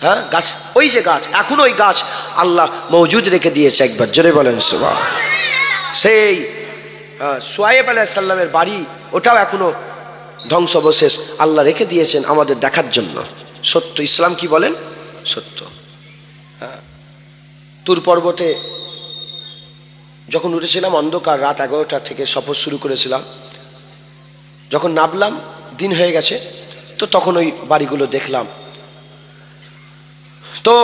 হ্যাঁ, গাছ, ওই যে গাছ, এখন ওই গাছ আল্লাহ মওজুদ রেখে দিয়েছে। একবার জোরে বলেন সুবহান। সেই শুআয়ব আলাইহিস সালামের বাড়ি, ওটাও এখনো ধ্বংসাবশেষ আল্লাহ রেখে দিয়েছেন আমাদের দেখার জন্য। সত্য, ইসলাম কি বলেন? সত্য। হ্যাঁ, তুর পর্বতে যখন উঠেছিলাম অন্ধকার, রাত 11টা থেকে সফর শুরু করেছিলাম, যখন নামলাম দিন হয়ে গেছে, তো তখন ওই বাড়িগুলো দেখলাম। তো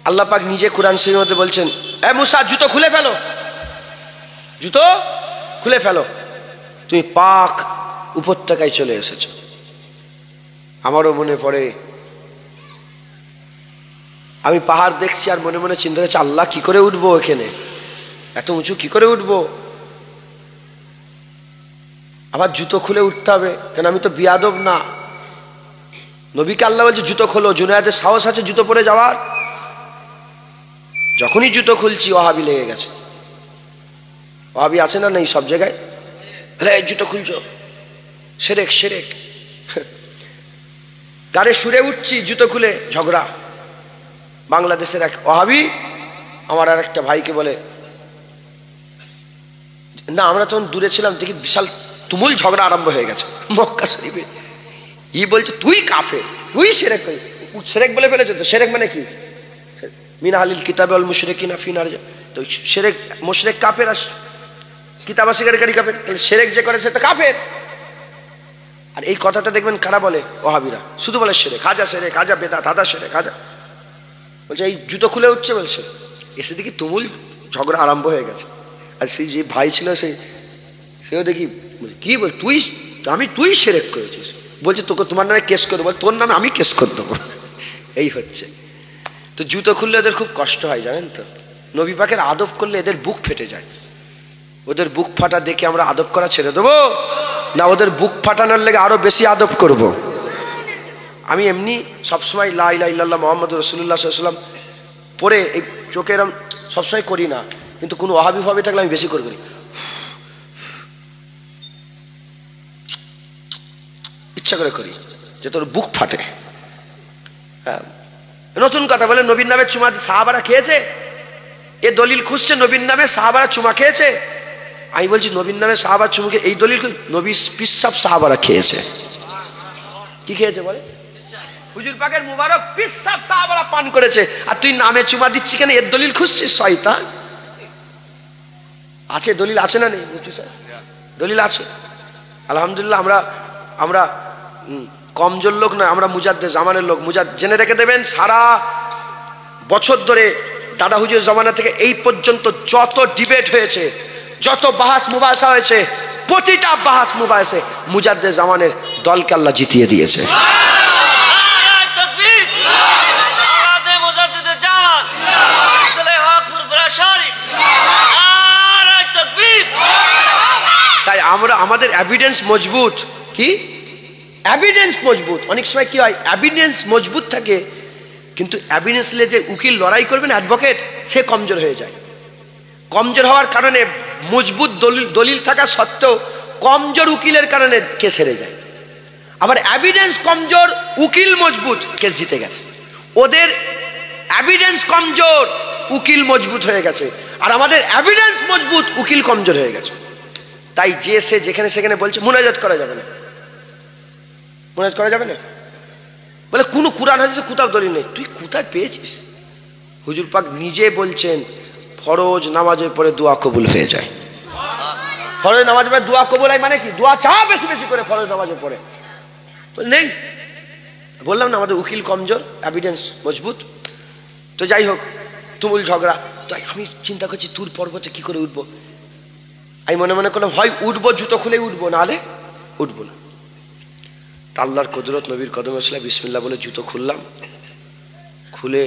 আল্লাহ পাক নিজে কোরআন শরীফের মধ্যে বলছেন, এ মুসা জুতো খুলে ফেলো, জুতো খুলে ফেলো, তুমি পাক উপত্যকায় চলে এসেছো। আমারও মনে পড়ে, আমি পাহাড় দেখছি আর মনে মনে চিন্তা করছি, আল্লাহ কি করে উঠবো এখানে, এত উঁচু কি করে উঠবো, আবার জুতো খুলে উঠতে হবে, কেন আমি তো বিয়াদব না। নবীকে আল্লাহ বলছে জুতো খোলো, জুনায়েদের সাহস আছে জুতো পরে যাওয়ার? যখনই জুতো খুলছি ওয়াহাবি লেগে গেছে। ওয়াহাবি আছে না নেই সব জায়গায়? জুতো খুলছো, সেরেক সেরেক। গাড়ি সুরে উঠছি, জুতো খুলে ঝগড়া। বাংলাদেশের এক ওয়াহাবি আমার আর একটা ভাইকে বলে, না আমরা তখন দূরে ছিলাম, দেখি বিশাল তুমুল ঝগড়া আরম্ভ হয়ে গেছে মক্কা শরীফে। ই বলছে তুই কাফের, তুই সেরেক করিস। সেরেক বলে ফেলেছে তো। সেরেক মানে কি? মিন আহলিল কিতাব ওয়াল মুশরিকিনা ফি নার। তো সেরেক, মুশরিক কাফের, আর কিতাব অস্বীকারী কাফের, তাহলে সেরেক যে করে সে তো কাফের। আর এই কথাটা দেখবেন কারা বলে? ওয়াহাবিরা। শুধু বলে সেরেক, হাজা সেরেক, হাজা বেদাত, হাজা সেরেক, হাজা। বলছে এই জুতো খুলে উঠছে বলছে, এসে দেখি তুমুল ঝগড়া আরম্ভ হয়ে গেছে। আর সেই যে ভাই ছিল সেও দেখি কি বল, তুই তুই সেরেক করেছিস। বলছে তোকে তোমার নামে কেস করে দেবো। তোর নামে আমি কেস করে দেবো। এই হচ্ছে। তো জুতো খুললে এদের খুব কষ্ট হয় জানেন তো। নবী পাকের আদব করলে এদের বুক ফেটে যায়। ওদের বুক ফাটা দেখে আমরা আদব করা ছেড়ে দেবো না, ওদের বুক ফাটানোর লেগে আরো বেশি আদব করব। আমি এমনি সবসময় লা ইলাহা ইল্লাল্লাহ মুহাম্মাদুর রাসূলুল্লাহ সাল্লাল্লাহু আলাইহি ওয়াসাল্লাম পরে এই চোখে এরম সবসময় করি না, কিন্তু কোনো ওয়াহাবি ভাবে থাকলে আমি বেশি করে করি। ইচ্ছা করে করি যে তোর বুক ফাটে। হ্যাঁ, নতুন কথা বলে নবীর নামে চুমা সাহাবারা খেয়েছে, এ দলিল খুঁজছে নবীর নামে সাহাবারা চুমা খেয়েছে। আমি বলছি নবীর নামে সাহাবা চুমুকে, এই দলিল নবীর পিসাব সাহাবারা খেয়েছে। কি খেয়েছে বলে? হুজুর পাকের মুবারক পিসাব সাহাবারা পান করেছে, আর তুই নামে চুমা দিচ্ছি কেন? এর দলিল খুঁজছিস শয়তান। আছে দলিল, আছে না নেই? বুঝছি স্যার, দলিল আছে আলহামদুলিল্লাহ। আমরা কমজোর লোক নয়, আমরা মুজাদ্দেদ জামানের লোক। জেনে রেখে দেবেন, সারা বছর ধরে দাদা হুজুর জামানা থেকে এই পর্যন্ত যত ডিবেট হয়েছে, যত বাহাস মুবাহাসা হয়েছে, প্রতিটা বাহাস মুবাহাসে মুজাদ্দেদ জামানের দলকে আল্লাহ জিতিয়ে দিয়েছে। তাই আমাদের এভিডেন্স মজবুত। কি এভিডেন্স মজবুত? অনেক সময় কি হয়, এভিডেন্স মজবুত থাকে কিন্তু এভিডেন্স নিয়ে যে উকিল লড়াই করবেন, অ্যাডভোকেট, সে কমজোর হয়ে যায়। কমজোর হওয়ার কারণে মজবুত দলিল থাকা সত্ত্বেও কমজোর উকিলের কারণে কেস হেরে যায়। আবার এভিডেন্স কমজোর, উকিল মজবুত, কেস জিতে গেছে। ওদের এভিডেন্স কমজোর, উকিল মজবুত হয়ে গেছে, আর আমাদের এভিডেন্স মজবুত, উকিল কমজোর হয়ে গেছে। তাই যে সে যেখানে সেখানে বলছে মুনাজাত করা যাবে না, মুনাজাত করা যাবে না বলে কোনো কুরআন হাদিসে কোথাও দলিল নেই। তুই কোথায় পেয়েছিস? হুজুর পাক নিজে বলছেন ফরজ নামাজের পরে দোয়া কবুল হয়ে যায়। ফরজ নামাজের পরে দোয়া কবুল হয় মানে কি? দোয়া চা বেশি বেশি করে ফরজ নামাজের পরে। নেই, বললাম না আমাদের উকিল কমজোর, এভিডেন্স মজবুত। তো যাই হোক, তুমুল ঝগড়া। তাই আমি চিন্তা করছি তুর পর্বতে কি করে উঠবো। আমি মনে মনে করলাম হয় উঠবো, জুতো খুলে উঠবো, নাহলে উঠবো না। আল্লাহর কুদরত, নবীর কদমে আসলে বিসমিল্লাহ বলে জুতো খুললাম। খুলে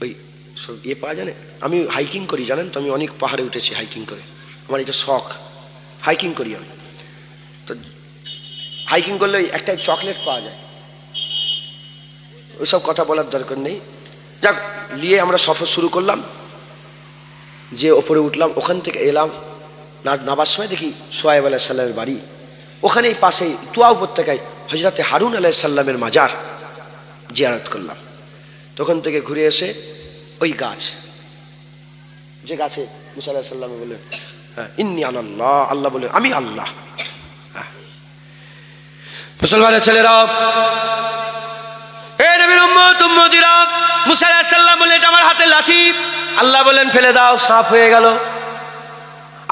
ওই সব পাওয়া জানে, আমি হাইকিং করি জানেন তো, আমি অনেক পাহাড়ে উঠেছি হাইকিং করে, আমার এটা শখ, হাইকিং করি আমি। তো হাইকিং করলে একটা চকলেট পাওয়া যায়, ওইসব কথা বলার দরকার নেই। যাক, নিয়ে আমরা সফর শুরু করলাম। যে ওপরে উঠলাম, ওখান থেকে এলাম, নাবার সময় দেখি সোহাইব আলাইহিস সালামের বাড়ি, ওখানেই পাশেই তুয়া উপত্যকায় হযরতে হারুন আলাইহিস সালামের মাজার জিয়ারত করলাম। তখন থেকে ঘুরে এসে ওই গাছ, যে গাছে মুসা আলাইহিস সালাম বললেন ইন্নী আনাল্লাহ, আল্লাহ বললেন আমি আল্লাহ। মুসলমানের ছেলেরা, এ নবীর উম্মত উম্মতিরা, মুসা আলাইহিস সালাম বললেন এটা আমার হাতে লাঠি, আল্লাহ বললেন ফেলে দাও, সাপ হয়ে গেল।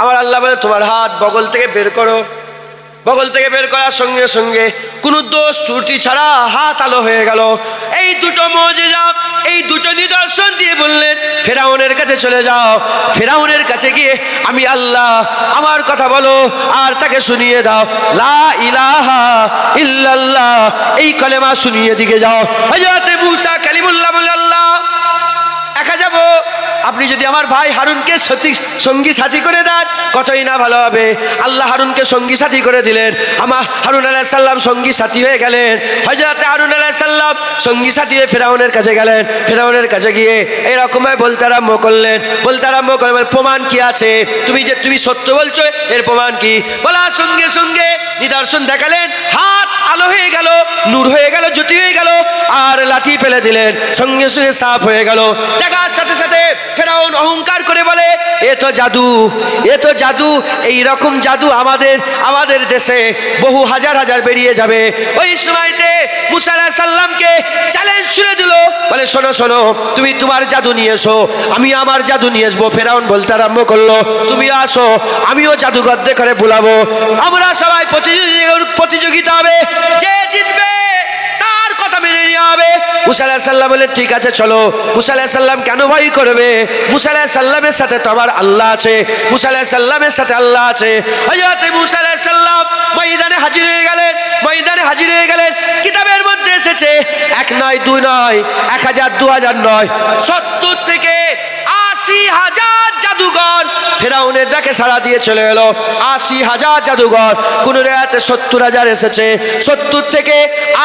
আমার আল্লাহ বলে তোমার হাত বগল থেকে বের করো। বগল থেকে বের করার সঙ্গে সঙ্গে কোনো দোষ ত্রুটি ছাড়া হাত আলো হয়ে গেল। এই দুটো মুজিজা, এই দুটো নিদর্শন দিয়ে বললেন ফেরাউনের কাছে চলে যাও, ফেরাউনের কাছে গিয়ে আমি আল্লাহ, আমার কথা বলো আর তাকে শুনিয়ে দাও, লা ইলাহা ইল্লাল্লাহ, এই কলেমা শুনিয়ে দিকে যাও। হযরত মুসা কালিমুল্লাহ বলে আল্লাহ একা যাব, আপনি যদি আমার ভাই হারুনকে সঙ্গী সাথী করে দেন কতই না ভালো হবে। আল্লাহ হারুনকে সঙ্গী সাথী করে দিলেন। আমার হারুন আলাইহিস সালাম সঙ্গী সাথী হয়ে গেলেন। হযরত হারুন আলাইহিস সালাম সঙ্গী সাথী হয়ে ফেরাউনের কাছে গেলেন। ফেরাউনের কাছে গিয়ে এরকম বলতে আরম্ভ করলেন, প্রমাণ কি আছে, তুমি সত্য বলছো, এর প্রমাণ কি? বলার সঙ্গে সঙ্গে নিদর্শন দেখালেন, হাত আলো হয়ে গেল, নূর হয়ে গেল, জ্যোতি হয়ে গেল, আর লাঠি ফেলে দিলেন, সঙ্গে সঙ্গে সাফ হয়ে গেল। দেখার সাথে সাথে ফেরাউন অহংকার করে বলে এ তো জাদু, এ তো জাদু, এই রকম জাদু আমাদের দেশে বহু হাজার হাজার বেরিয়ে যাবে। ওই সময়তে মুসা আলাইহিস সালামকে চ্যালেঞ্জ ছুড়ে দিল, বলে শোনো শোনো, তুমি তোমার জাদু নিয়ে এসো, আমি আমার জাদু নিয়ে আসবো। ফেরাউন বলতে আরম্ভ করলো তুমি আসো, আমিও জাদুঘর করে বুলাবো, আমরা সবাই প্রতিযোগিতা হবে, যে জিতবে তার কথা মেনে নেওয়া হবে। মুসা আলাইহিস সালাম বললেন ঠিক আছে চলো। মুসা আলাইহিস সালাম কেন ভয় করবে? মুসা আলাইহিস সালামের সাথে তো আমার আল্লাহ আছে, মুসা আলাইহিস সালামের সাথে আল্লাহ আছে। হযরত মুসা আলাইহিস সালাম ময়দানে হাজির হয়ে গেলেন, ময়দানে হাজির হয়ে গেলেন। কিতাবের মধ্যে এসেছে 1 নয় 2 নয় 1000 2000 নয় 70 থেকে 80,000 জাদুঘর ফেরাউনের ডাকে সাড়া দিয়ে চলে এলো। 80,000 জাদুঘর, কোন রাতে 70,000 এসেছে। 70 থেকে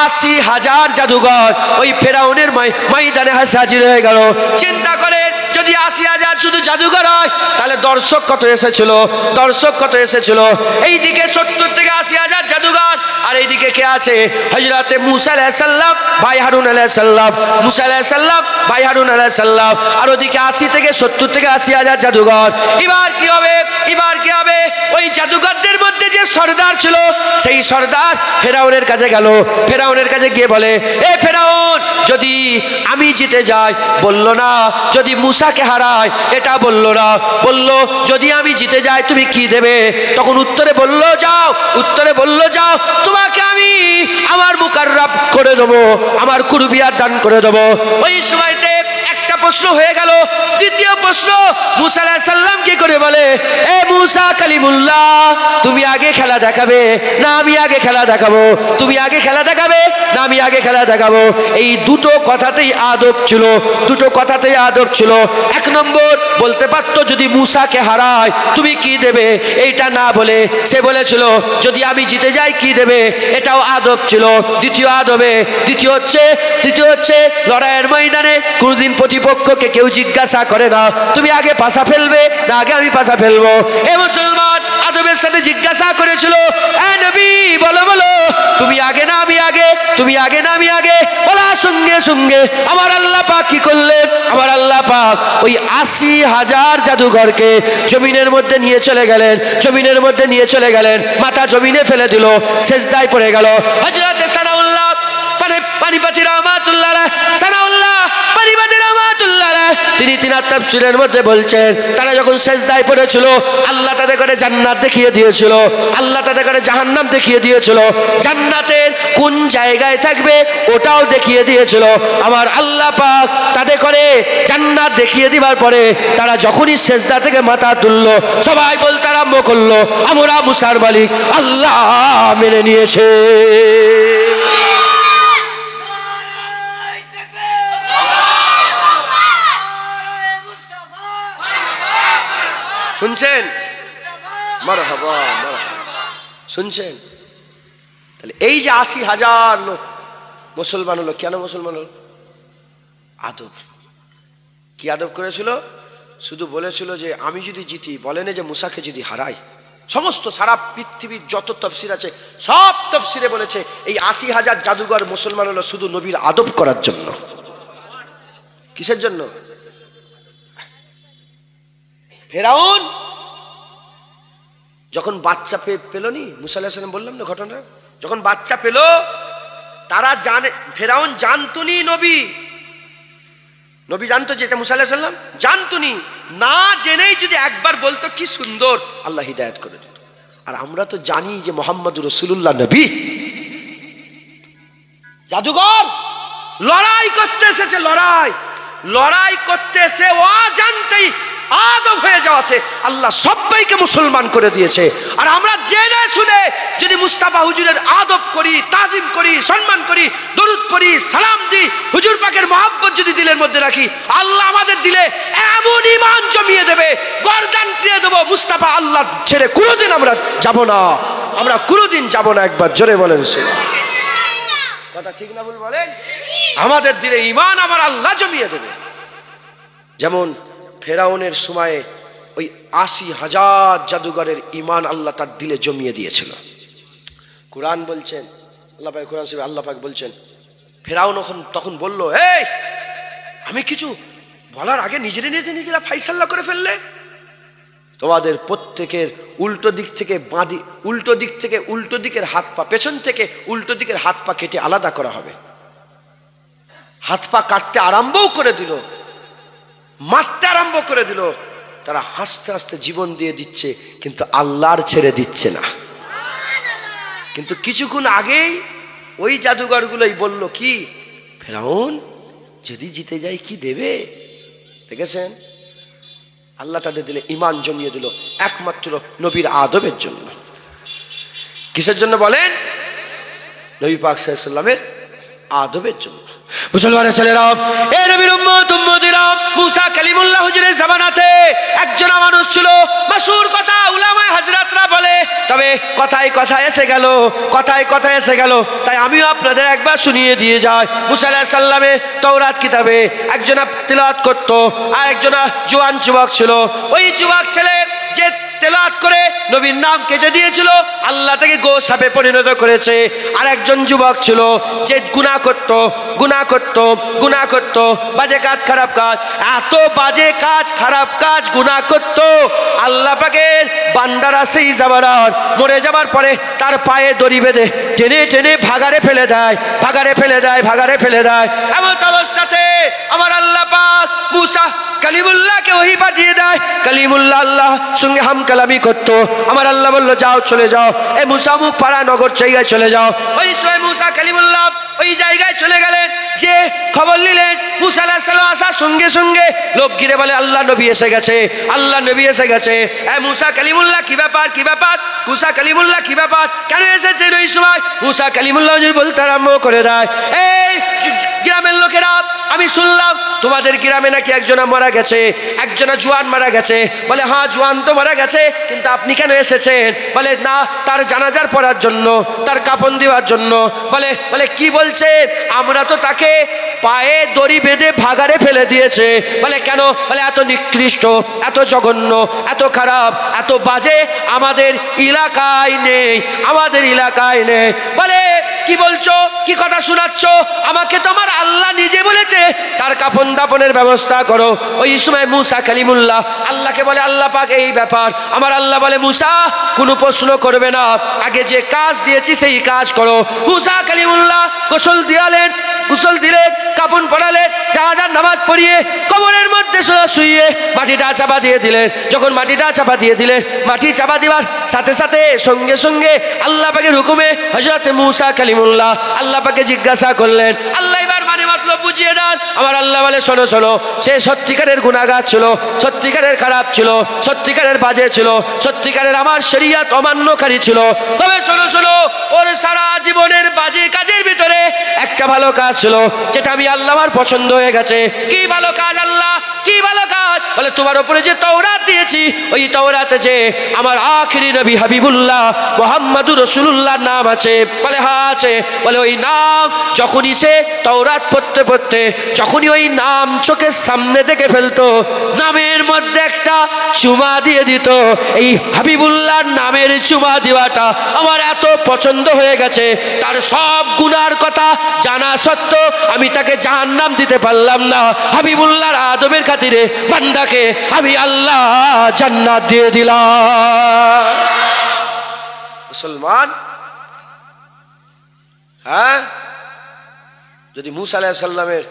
80,000 জাদুঘর ওই ফেরাউনের ময়দানে হাজির হয়ে গেল। চিন্তা করেন, যদি 80,000 শুধু জাদুঘর হয় তাহলে দর্শক কত এসেছিল, দর্শক কত এসেছিল। এইদিকে 70 থেকে 80,000 জাদুঘর, আর এইদিকে কে আছে? হযরতে মুসা আলাইহিস সালাম, ভাই হারুন আলাইহিস সালাম, মুসা আলাইহিস সালাম, ভাই হারুন আলাইহিস সালাম, আর ওদিকে 70 থেকে 80,000 জাদুঘর। এবার কি হবে? এবার কি হবে? ওই জাদুঘরদের মধ্যে যে সর্দার ছিল, সেই সর্দার ফেরাউনের কাছে গেল। ফেরাউনের কাছে গিয়ে বলে এ ফেরাউন, যদি আমি জিতে যাই, বলল না যদি মুসাকে হারায়, এটা বলল না, বলল যদি আমি জিতে যাই তুমি কি দেবে? তখন উত্তরে বলল যাও, উত্তরে বলল যাও, তোমাকে আমি আমার মুকাররাব করে দেবো, আমার কুরবিয়াত দান করে দেবো। ওই সময়তে একটা প্রশ্ন হয়ে গেল। দ্বিতীয় প্রশ্ন, মুসা আলাইহিস সালাম কি করে বলে এ মুসা কালিমুল্লাহ, তুমি আগে খেলা দেখাবে না আমি আগে খেলা দেখাবো? তুমি আগে খেলা দেখাবে না আমি আগে খেলা দেখাবো? এই দুটো কথাতেই আদব ছিল, দুটো কথাতেই আদব ছিল। 1 নম্বর বলতে পারতো যদি মুসাকে হারায় তুমি কি দেবে, এইটা না বলে সে বলেছিল যদি আমি জিতে যাই কি দেবে, এটাও আদব ছিল। দ্বিতীয় আদবে দ্বিতীয় হচ্ছে লড়াইয়ের ময়দানে কোনদিন প্রতিপক্ষকে কেউ জিজ্ঞাসা করে না তুমি আগে পাশা ফেলবে না আগে আমি পাশা ফেলবো। এ মুসলমান আদবের সাথে জিজ্ঞাসা করেছিল এ নবী বলো বলো, তুমি আগে না আমি আগে, তুমি আগে না আমি আগে? বলার সঙ্গে সঙ্গে আমার আল্লাহ পাক কি করলেন? আমার আল্লাহ পাক ওই 80,000 জাদুঘরকে জমিনের মধ্যে নিয়ে চলে গেলেন, জমিনের মধ্যে নিয়ে চলে গেলেন, মাথা জমিনে ফেলে দিল, সেজদায় পড়ে গেল। হযরত সানাউল্লাহ পানিপতি রাহমাতুল্লাহ আলাইহি, সানাউল্লাহ পানিপতি রাহমাতুল্লাহ আলাইহি, তিনি তিনার তাফসীরের মধ্যে বলছেন তারা যখন সেজদায় পড়েছিল আল্লাহ তাদের করে জান্নাত দেখিয়ে দিয়েছিল, আল্লাহ তাদের করে জাহান্নাম দেখিয়ে দিয়েছিল, জান্নাতের কোন জায়গায় থাকবে ওটাও দেখিয়ে দিয়েছিল। আমার আল্লাহ পাক তাদের করে জান্নাত দেখিয়ে দিবার পরে তারা যখনই সেজদা থেকে মাথা তুললো সবাই বলতে আরম্ভ করলো আমরা মুসার মালিক আল্লাহ মেনে নিয়েছে। শুনছেন? মারহাবা মারহাবা, শুনছেন? তাহলে এই যে 80,000 লোক মুসলমান হলো, কেন মুসলমান হলো? আদব। কি আদব করেছিল? শুধু বলেছিল যে আমি যদি জিতি, বলেন যে মুসাকে যদি হারাই। সমস্ত সারা পৃথিবীর যত তফসির আছে সব তফসিরে বলেছে এই ৮০,০০০ জাদুঘর মুসলমান হলো শুধু নবীর আদব করার জন্য। কিসের জন্য? ফেরাউন যখন বাচ্চা পেল নি, মুসা আলাইহিস সালাম বললাম না ঘটনা, যখন বাচ্চা পেল তারা জানে, ফেরাউন জানতুনি নবী জানতো যে এটা মুসা আলাইহিস সালাম, জানতুনি, না জেনেই যদি একবার বলতো কি সুন্দর আল্লাহ হিদায়াত করে দিত। আর আমরা তো জানি যে মুহাম্মদুর রাসূলুল্লাহ নবী। জাদুঘর লড়াই করতে এসেছে, লড়াই করতে এসে অজান্তেই আদব হয়ে যাওয়াতে আল্লাহ সবাইকে মুসলমান করে দিয়েছে। আর আমরা জেনে শুনে যদি মুস্তাফা হুজুরের আদব করি, তাজিম করি, সম্মান করি, দরুদ পড়ি, সালাম দিই, হুজুর পাকের মহব্বত যদি দিলের মধ্যে রাখি, আল্লাহ আমাদের দিলে এমন ঈমান জমিয়ে দেবে, গর্দান দিয়ে দেবো। মুস্তাফা আল্লাহ ছেড়ে কোনোদিন আমরা যাব না, আমরা কোনোদিন যাব না। একবার জোরে বলেন সে কথা ঠিক না ভুল বলেন? আমাদের দিলে ঈমান আমার আল্লাহ জমিয়ে দেবে। যেমন ফেরাউনের সময়ে ওই ৮০,০০০ জাদুঘরের ঈমান আল্লাহ তার দিলে জমিয়ে দিয়েছিল। কুরআন বলছেন, আল্লাহ পাক কুরআন শরীফে আল্লাহ পাক বলছেন, ফেরাউন তখন বলল, এই আমি কিছু বলার আগে নিজেরা ফাইসাল্লা করে ফেললে। তোমাদের প্রত্যেকের উল্টো দিক থেকে উল্টো দিকের হাত পা, পেছন থেকে উল্টো দিকের হাত পা কেটে আলাদা করা হবে। হাত পা কাটতে আরম্ভও করে দিল, মারতে আরম্ভ করে দিল। তারা হাসতে হাসতে জীবন দিয়ে দিচ্ছে, কিন্তু আল্লাহর ছেড়ে দিচ্ছে না। কিন্তু কিছুক্ষণ আগেই ওই জাদুঘরগুলোই বলল কি, ফেরাউন যদি জিতে যায় কি দেবে। দেখেছেন, আল্লাহ তাদের দিলে ঈমান জমিয়ে দিল একমাত্র নবীর আদবের জন্য। কিসের জন্য বলেন? নবী পাক সাল্লাল্লাহু আলাইহি ওয়াসাল্লামের আদবের জন্য। মুসলমানের ছেলেরা, এ নবীর উম্মতিরা, মুসা কালিমুল্লাহ হুজুরের জামানাতে একজন মানুষ ছিল, মাশহুর কথা উলামায়ে হযরতরা বলে, তবে কথায় এসে গেল, তাই আমিও আপনাদের একবার শুনিয়ে দিয়ে যাই। মুসা আলাইহিস সালামের তাওরাত কিতাবে একজন তিলাওয়াত করত, আর একজন জওয়ান যুবক ছিল। ওই যুবক ছেলে যে তেলাওয়াত করে নবীর নাম কেটে দিয়েছিল, আল্লাহ তাকে গোশ সাপে পরিণত করেছে। আর একজন যুবক ছিল যে গুনাহ করত, বাজে কাজ, খারাপ কাজ, এত বাজে কাজ, খারাপ কাজ, গুনাহ করত, আল্লাহ পাকের বান্দারা সেই জামানার মরে যাবার পরে তার পায়ে দড়ি বেঁধে টেনে ভাগাড়ে ফেলে দেয়। এমন অবস্থাতে আমার আল্লাহ পাক মুসা কালিমুল্লাহকে ওহী পাঠিয়ে দেয়। কালিমুল্লাহ আল্লাহ সঙ্গে হাম কালামি করতো। আমার আল্লাহ বললো, যাও, চলে যাও, এ মুসা মুখ পাড়া নগর জায়গায় চলে যাও। ওই সময় মুসা কালিমুল্লাহ ওই জায়গায় চলে গেলেন। যে খবর নিলেন মুসা আলাইহিস সালাম আসার সঙ্গে সঙ্গে লোক ঘিরে বলে, আল্লাহ নবী এসে গেছে। এ মুসা কালিমুল্লাহ কি ব্যাপার? মুসা কালিমুল্লাহ কি ব্যাপার, কেন এসেছেন? ওই সময় মুসা কালিমুল্লাহ বলতে আরম্ভ করে দেয়, এই গ্রামের লোকেরা, আমি শুনলাম তোমাদের গ্রামে নাকি একজনা মারা গেছে, একজনা জওয়ান মারা গেছে। বলে, হ্যাঁ, জওয়ান তো মারা গেছে, কিন্তু আপনি কেন এসেছেন? বলে, না, তার জানাজার পড়ার জন্য, তার কাফন দেওয়ার জন্য। বলে কি বলছেন? আমরা তো তাকে পায়ে দড়ি বেঁধে ভাগাড়ে ফেলে দিয়েছে। বলে, কেন? বলে, এত নিকৃষ্ট, এত জঘন্য, এত খারাপ, এত বাজে আমাদের এলাকায় নেই। বলে, কি বলছো? কি কথা শোনাচ্ছ? আমাকে তো আমার আল্লাহ নিজে বলেছে তার কাফন দাফনের ব্যবস্থা করো। ওই সময় মুসা কালিমুল্লাহ আল্লাহকে বলে, আল্লাহ পাক এই ব্যাপার। আমার আল্লাহ বলে, মুসা কোনো প্রশ্ন করবে না, আগে যে কাজ দিয়েছি সেই কাজ করো। মুসা কালিমুল্লাহ গোসল দিলেন, কাফন পরালেন, জানাজার নামাজ পড়িয়ে কবরের মধ্যে শুইয়ে মাটিটা চাপা দিয়ে দিলেন। যখন মাটিটা চাপা দিয়ে দিলেন, মাটি চাপা দেওয়ার সাথে সাথে সঙ্গে সঙ্গে আল্লাহ পাকের হুকুমে হযরত মুসা কালিমুল্লাহ আল্লাহ পাকে জিজ্ঞাসা করলেন। আল্লাহ এবার মানে মতলব বুঝিয়ে দেন। আমার আল্লাহ বলে, শোনো, সে সত্যিকারের গুনাহগার ছিল, সত্যিকারের খারাপ ছিল, সত্যিকারের বাজে ছিল, সত্যিকারের আমার শরীয়ত অমান্যকারী ছিল। তবে শোনো, ওর সারা জীবনের বাজে কাজের ভিতরে একটা ভালো কাজ ছিল, যেটা আমি আল্লাহ আমার পছন্দ হয়ে গেছে। কি ভালো কাজ? আল্লাহ কি ভালো কাজ? বলে তোমার উপরে যে তাওরাত দিয়েছি, ওই তাওরাতে যে আমার আখিরি নবী হাবিবুল্লাহ মুহাম্মাদুর রাসূলুল্লাহর নাম আছে। বলে হ্যাঁ আছে। বলে ওই নাম যখনই সে তাওরাত পড়তে পড়তে যখনই ওই নাম চোখের সামনে দেখে ফেলতো, নামের মধ্যে একটা চুমা দিয়ে দিত। এই হাবিবুল্লাহর নামের চুমা দেওয়াটা আমার এত পছন্দ হয়ে গেছে, তার সব গুনার কথা জানা সত্ত্বেও আমি তাকে জাহান্নাম দিতে পারলাম না। হাবিবুল্লাহর আদবের খাতিরে বান্দাকে আমি আল্লাহ জান্নাত দিয়ে দিলাম। মুসলমান, হ্যাঁ, যদি মুসা আলাইহিস সালামের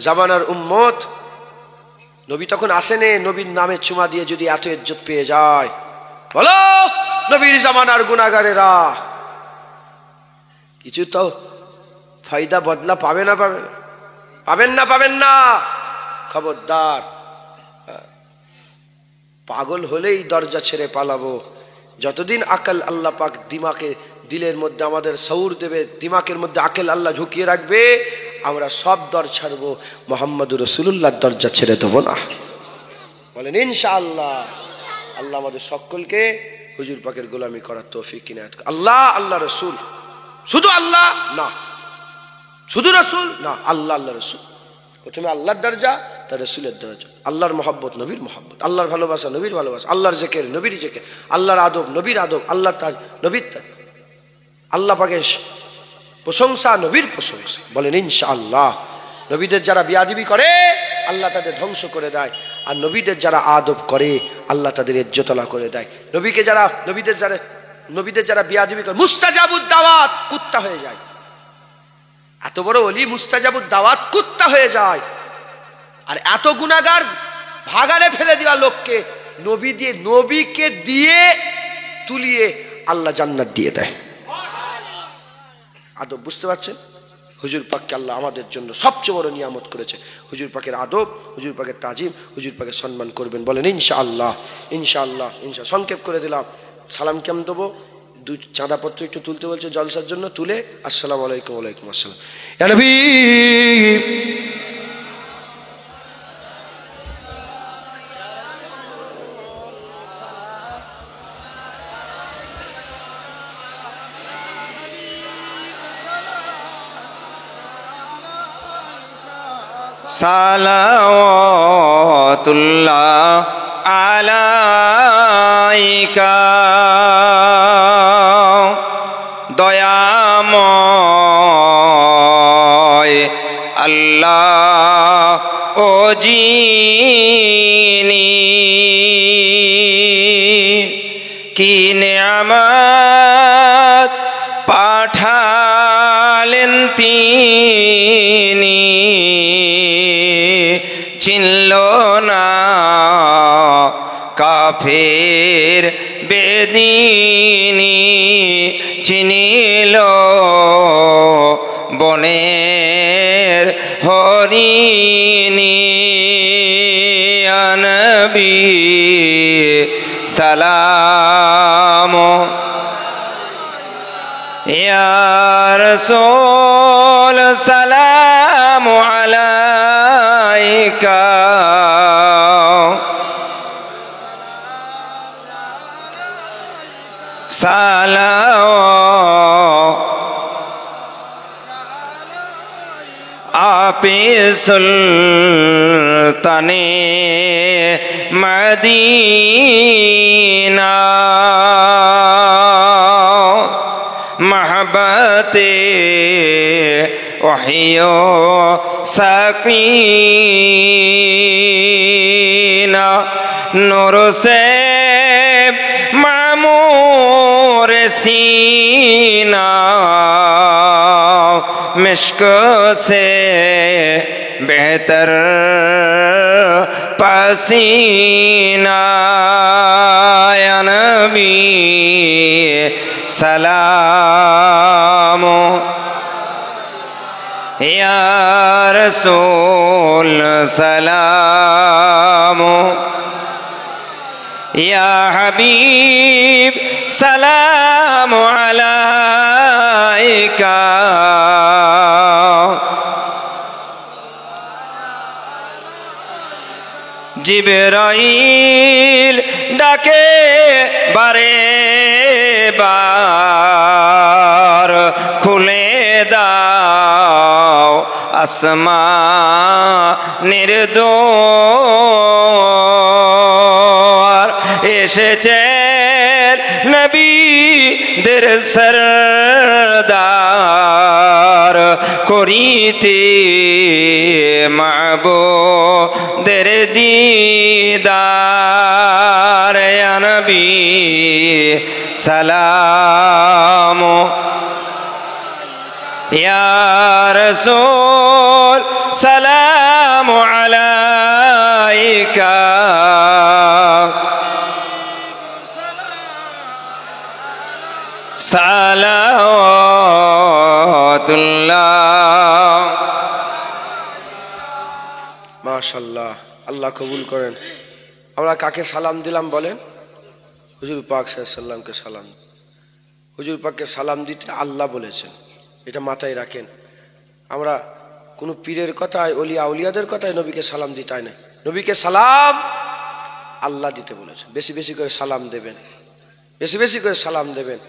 জামানার উম্মত, নবী তখন আসেনে, নবীর নামে চুমা দিয়ে যদি এত ইজ্জত পেয়ে যায়, বলো নবীর জামানার গুনাহগারেরা কিছু তো ফায়দা বদলা পাবে না? পাবেন না? পাবেন না? খবরদার, পাগল হলেই দরজা ছেড়ে পালাবো। যতদিন আকল আল্লাহ পাক দিমাকে, দিলের মধ্যে আমাদের শউর দেবে, দিমাকের মধ্যে আকল আল্লাহ ঢুকিয়ে রাখবে, আমরা সব দর ছাড়বো, মুহাম্মদুর রাসূলুল্লাহর দরজা ছেড়ে দেবো না। বলেন ইনশাআল্লাহ। আল্লাহ আমাদের সকলকে হুজুর পাকের গোলামি করার তৌফিক ইনায়াত করুন। আল্লাহ, আল্লাহ রসুল, শুধু আল্লাহ না, শুধু রসুল না, আল্লাহ, আল্লাহ রসুল। প্রথমে আল্লাহর দরজা, তার রসুলের দরজা। আল্লাহর মহব্বত, নবীর মহব্বত। আল্লাহর ভালোবাসা, নবীর ভালোবাসা। আল্লাহর জিকির, নবীর জিকির। আল্লাহর আদব, নবীর আদব। আল্লাহর তাজ, নবীর তাজ। আল্লাহ পাকের প্রশংসা, নবীর প্রশংসা। বলেন ইনশাআল্লাহ। নবীদের যারা বিয়াদবি করে আল্লাহ তাদের ধ্বংস করে দেয়, আর নবীদের যারা আদব করে আল্লাহ তাদের ইজ্জতলা করে দেয়। নবীদের যারা বিয়াদবি করে মুস্তাজাবুদ দাওয়াত, কুত্তা হয়ে যায়। এত বড় ওলি মুস্তাজাবুদ দাওয়াত, কুত্তা হয়ে যায়। আর এত গুনাহগার ভাগাড়ে ফেলে দেওয়া লোককে নবীকে দিয়ে তুলিয়ে আল্লাহ জান্নাত দিয়ে দেয়। আদব, বুঝতে পারছেন? হুজুর পাককে আল্লাহ আমাদের জন্য সবচেয়ে বড় নিয়ামত করেছে। হুজুর পাকের আদব, হুজুর পাকের তাজিম, হুজুর পাকের সম্মান করবেন। বলেন ইনশাআল্লাহ। ইনশাআল্লাহ, ইনশাআল্লাহ। সংক্ষেপ করে দিলাম। সালাম কেমন দেবো? দুই চাঁদাপত্র একটু তুলতে বলছে জলসার জন্য, তুলে আসসালামু আলাইকুম। ওয়ালাইকুম আসসালাম। ইয়া নবী, সালাওয়াতুল্লাহ আলাইকা দয়াময় আল্লাহ ও যিনি কি নেয়ামত পাঠালেন তিনি, চিনল না কাফের বেদিনী, চিনিল বনের হরিণী। ইয়া নবী সালাম, ইয়া রাসূল সালাম আলাইকা। আপে সুলতানে মদিনা, महबते वहियो सकीना, नूर से मामूर सीना, मिश्क से बेहतर पसीना। या नबी सलाम, या रसूल सलाम, या हबीब सलाम अलैका। জিবরাইল ডাকে বারে বার, খুলে দাও আসমানের দুয়ার। এসেছেন নবীদের সরদার, করিতে মাবুদের দিদার। ইয়া নবী সালাম, ইয়া রাসূল সালাম আলাইকা। সালাওয়াতুল্লাহ। মাশাআল্লাহ, আল্লাহ কবুল করেন। আমরা কাকে সালাম দিলাম বলেন? হুজুর পাক সাল্লাল্লাহু আলাইহি ওয়াসাল্লামকে সালাম। হুজুর পাককে সালাম দিতে আল্লাহ বলেছেন, এটা মাথায় রাখেন। আমরা কোনো পীরের কথায়, অলিয়া আউলিয়াদের কথায় নবীকে সালাম দিতে না। নবীকে সালাম আল্লাহ দিতে বলেছেন। বেশি বেশি করে সালাম দেবেন, বেশি বেশি করে সালাম দেবেন।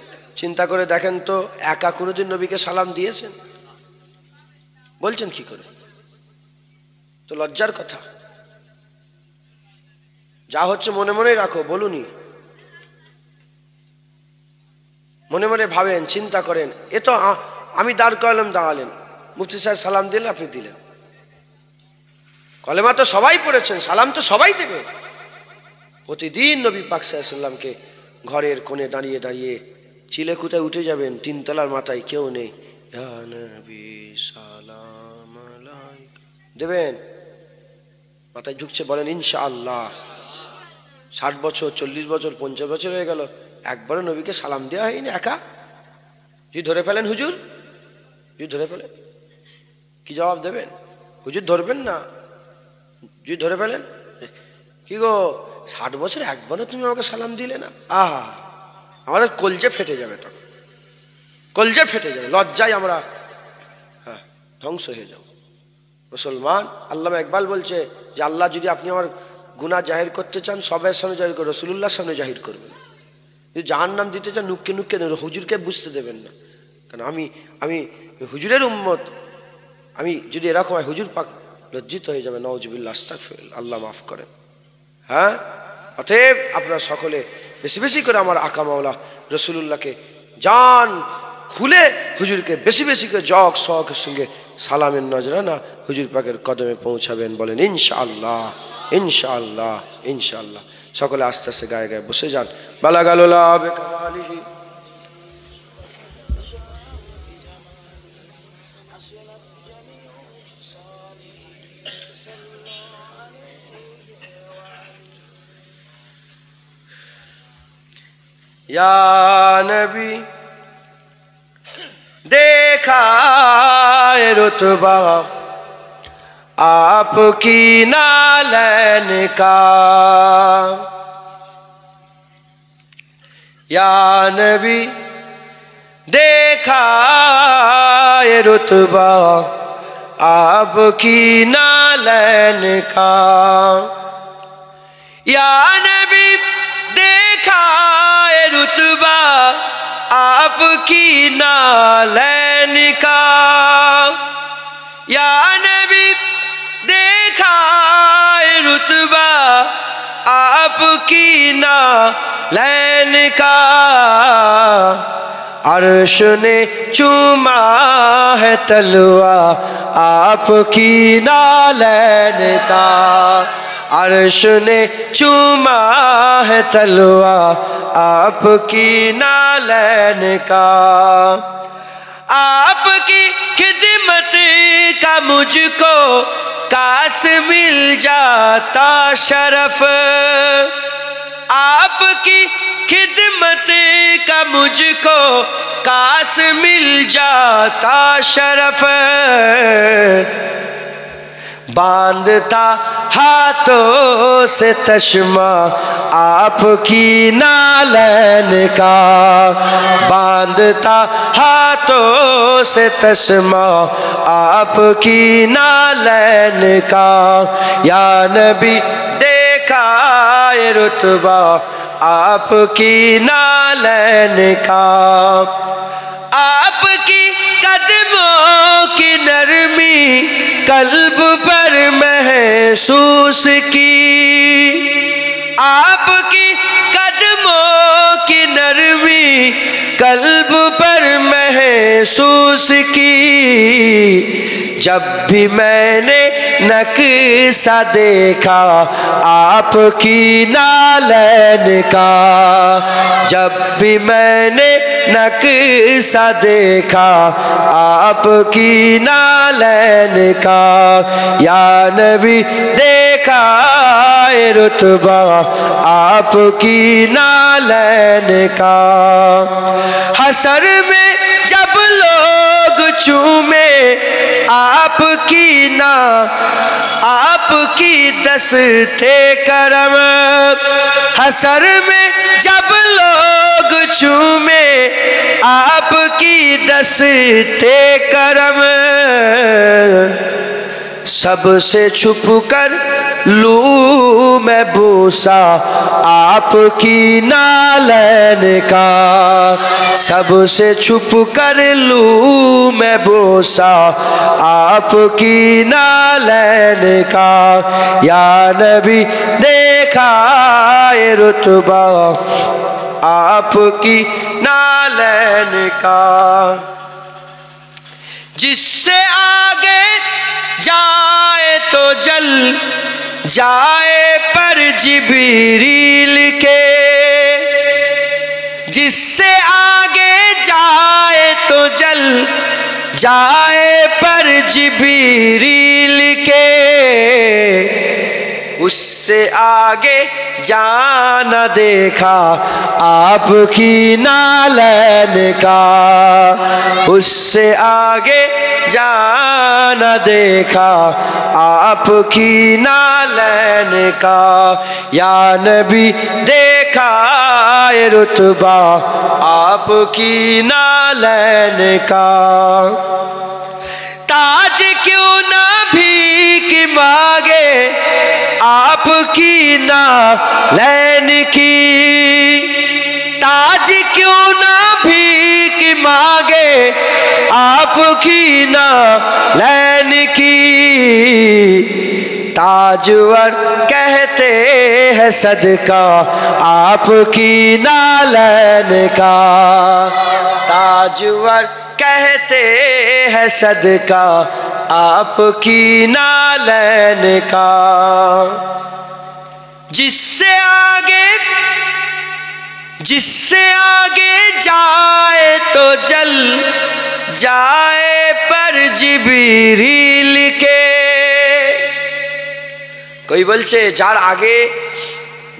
চিন্তা করে দেখেন তো, একা কোনোদিন নবীকে সালাম দিয়েছেন? বলছেন কি করে? তো লজ্জার কথা। যা হচ্ছে মনে মনেই রাখো, বলুনি, মনে মনে ভাবেন, চিন্তা করেন। এ তো আমি দাঁড় করালাম, দাঁড়ালেন, মুফতি সাহেব সালাম দিলেন, আপনি দিলেন। কলেমা তো সবাই পড়েছেন, সালাম তো সবাই দেবে। প্রতিদিন নবী পাক সাল্লাল্লাহু আলাইহি ওয়াসাল্লামকে ঘরের কোণে দাঁড়িয়ে দাঁড়িয়ে চিলে কুটায় উঠে যাবেন, তিনতলার মাথায় কেউ নেই, ইয়া নবী সালাম আলাইকা দেবেন, মাথায় ঝুঁকছে, বলেন ইনশাআল্লাহ। 60 বছর, 40 বছর, 50 বছর হয়ে গেল, একবারও নবীকে সালাম দেওয়া হয়নি একা। যদি ধরে ফেলেন হুজুর, যদি ধরে ফেলেন, কি জবাব দেবেন? হুজুর ধরবেন না, যদি ধরে ফেলেন, কি গো 60 বছর একবারও তুমি আমাকে সালাম দিলে না? আহা, আমাদের কলজে ফেটে যাবে, তখন কলজে ফেটে যাবে, লজ্জায় আমরা ধ্বংস হয়ে যাব। মুসলমান, আল্লামা ইকবাল বলছে যে আল্লাহ যদি আপনি আমার গুনাহ জাহির করতে চান, সবের সামনে জাহির করবেন, রাসূলুল্লাহর সামনে জাহির করবেন। যদি জাহান্নাম দিতে চান, নুক্কে নুক্কে দেবেন, হুজুরকে বুঝতে দেবেন না। কারণ আমি হুজুরের উম্মত, আমি যদি এরকম হয়, হুজুর পাক লজ্জিত হয়ে যাবে। নাউজুবিল্লাহ, আস্তাগফিরুল্লাহ, আল্লাহ মাফ করেন। হ্যাঁ, অতএব আপনারা সকলে বেশি বেশি করে আমার আকা মাওলা রাসূলুল্লাহকে জান খুলে হুজুরকে বেশি বেশি করে জগ শখের সঙ্গে সালামের নজরানা হুজুর পাকের কদমে পৌঁছাবেন, বলেন ইনশাআল্লাহ, ইনশাআল্লাহ, ইনশাআল্লাহ। সকলে আস্তে আস্তে গায়ে গায়ে বসে যান। বালাগালুলা বিকামালিহি या नबी देखा है रुतबा आपकी नालैन का, या नबी देखा है रुतबा आपकी नालैन का, या नबी देखा है रुतबा आपकी नालैन का, या नबी देखा है रुतबा आपकी नालैन का, अर्श ने चूमा है तलवा आपकी नालैन का, अर्श ने चूमा है तलवा आपकी नालैन का, आपकी खिदमत का मुझको काश मिल जाता शरफ, आपकी खिदमत का मुझको काश मिल जाता शरफ, बांधता हाथों से तश्मा आपकी नालैन का, बांधता हाथों से तस्मा आपकी नालैन का, या नबी दे ये रुतबा आपकी नालैन का, आपकी कदमों की नरमी कल्ब पर महसूस की, आपकी कदमों की नरमी कल्ब पर महसूस की। जब भी मैंने नक्शा देखा आपकी नालैन का, जब भी मैंने नक्शा देखा आपकी नालैन का, या नबी देखा ये रुतबा आपकी नालैन का। हशर में जब लोग चूमे आपकी ना, आपकी दस्ते करम, हशर में जब लोग चूमे आपकी दस्ते करम, सबसे छुप कर लूं मैं बूसा आपकी नालैन का, सबसे छुप कर लूं मैं बूसा आपकी नालैन का। या नबी देखा ये रुतबा आपकी नालैन का। जिससे आगे जाए तो जल जाए पर जिब्रील के, जिससे आगे जाए तो जल जाए पर जिब्रील के, उससे आगे जाना देखा आपकी नालैन का, उससे आगे जाना देखा आपकी नालैन का। या नबी देखा ये रुतबा आपकी नालैन का। ताज क्यों ना भीख मांगे आपकी नालैन की, ताज क्यों ना भीख मांगे आपकी नालैन की। ताजवर कहते हैं सदका आपकी नालैन का, ताजवर कहते हैं सदका आपकी नालैन का। जिससे आगे जाए तो जल जाए पर जिब्रील के। কই বলছে যার আগে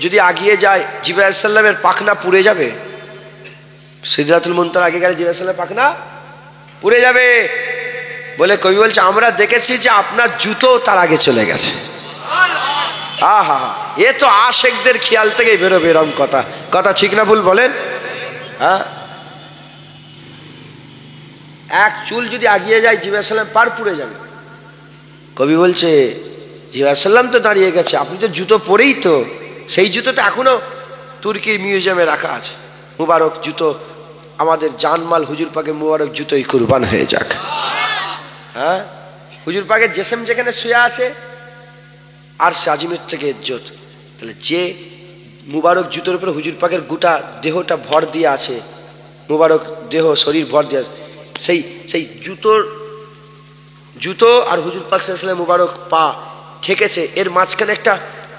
যদি আগিয়ে যায় জিবরাইল আলাইহিস সালামের পাখনা পুড়ে যাবে, সিদরাতুল মুনতাহার আগে গেলে জিবরাইল আলাইহিস সালামের পাখনা পুড়ে যাবে বলে কবি বলছে আমরা দেখেছি যে আপনার জুতো তার আগে চলে গেছে। আহা, এ তো আশেকদের খেয়াল থেকে বেরোবে এরকম কথা, কথা ঠিক না ভুল বলেন? হ্যাঁ, এক চুল যদি আগিয়ে যায় জিবরাইল আলাইহিস সালাম পার পুড়ে যাবে। কবি বলছে জিবরাইল আলাইহিস সালাম তো দাঁড়িয়ে গেছে, আপনি তো জুতো পরেই তো, সেই জুতো তো এখনো তুর্কির মিউজিয়ামে রাখা আছে। মুবারক জুতো, আমাদের জানমাল হুজুর পাকের মুবারক জুতোই কুরবান হয়ে যাক। হ্যাঁ, হুজুর পাকের জেসেম যেখানে শুয়ে আছে আর আজিমের থেকে ইজ্জত, তাহলে যে মুবারক জুতোর উপরে হুজুর পাকের গোটা দেহটা ভর দিয়ে আছে, মুবারক দেহ শরীর ভর দিয়ে আছে, সেই জুতো আর হুজুর পাক সাল্লাল্লাহু আলাইহি ওয়াসাল্লাম মুবারক পা ঠেকেছে, এর মাঝখানে একটা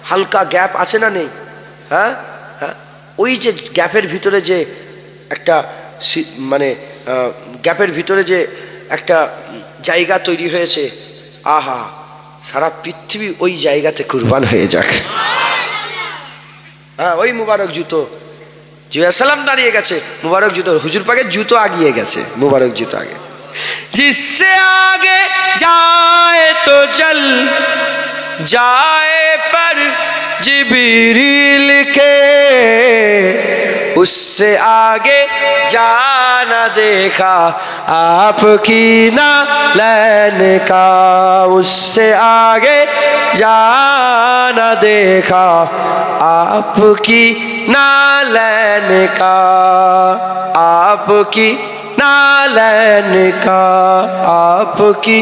হালকা গ্যাপ আছে না নেই? হ্যাঁ হ্যাঁ, ওই যে গ্যাপের ভিতরে যে একটা মানে গ্যাপের ভিতরে যে একটা জায়গা তৈরি হয়েছে, আহা, সারা পৃথিবী ওই জায়গাতে কুরবান হয়ে যাক। হ্যাঁ, ওই মুবারক জুতো জিবরাইল সালাম দাঁড়িয়ে গেছে, মুবারক জুতো, হুজুর পাকের জুতো আগিয়ে গেছে, মুবারক জুতো আগে। जिससे आगे जाए तो जल जाए पर जिब्रील के, उससे आगे जाना देखा आपकी नालैन का, उससे आगे जाना देखा आपकी नालैन का, आपकी नालैन का, आपकी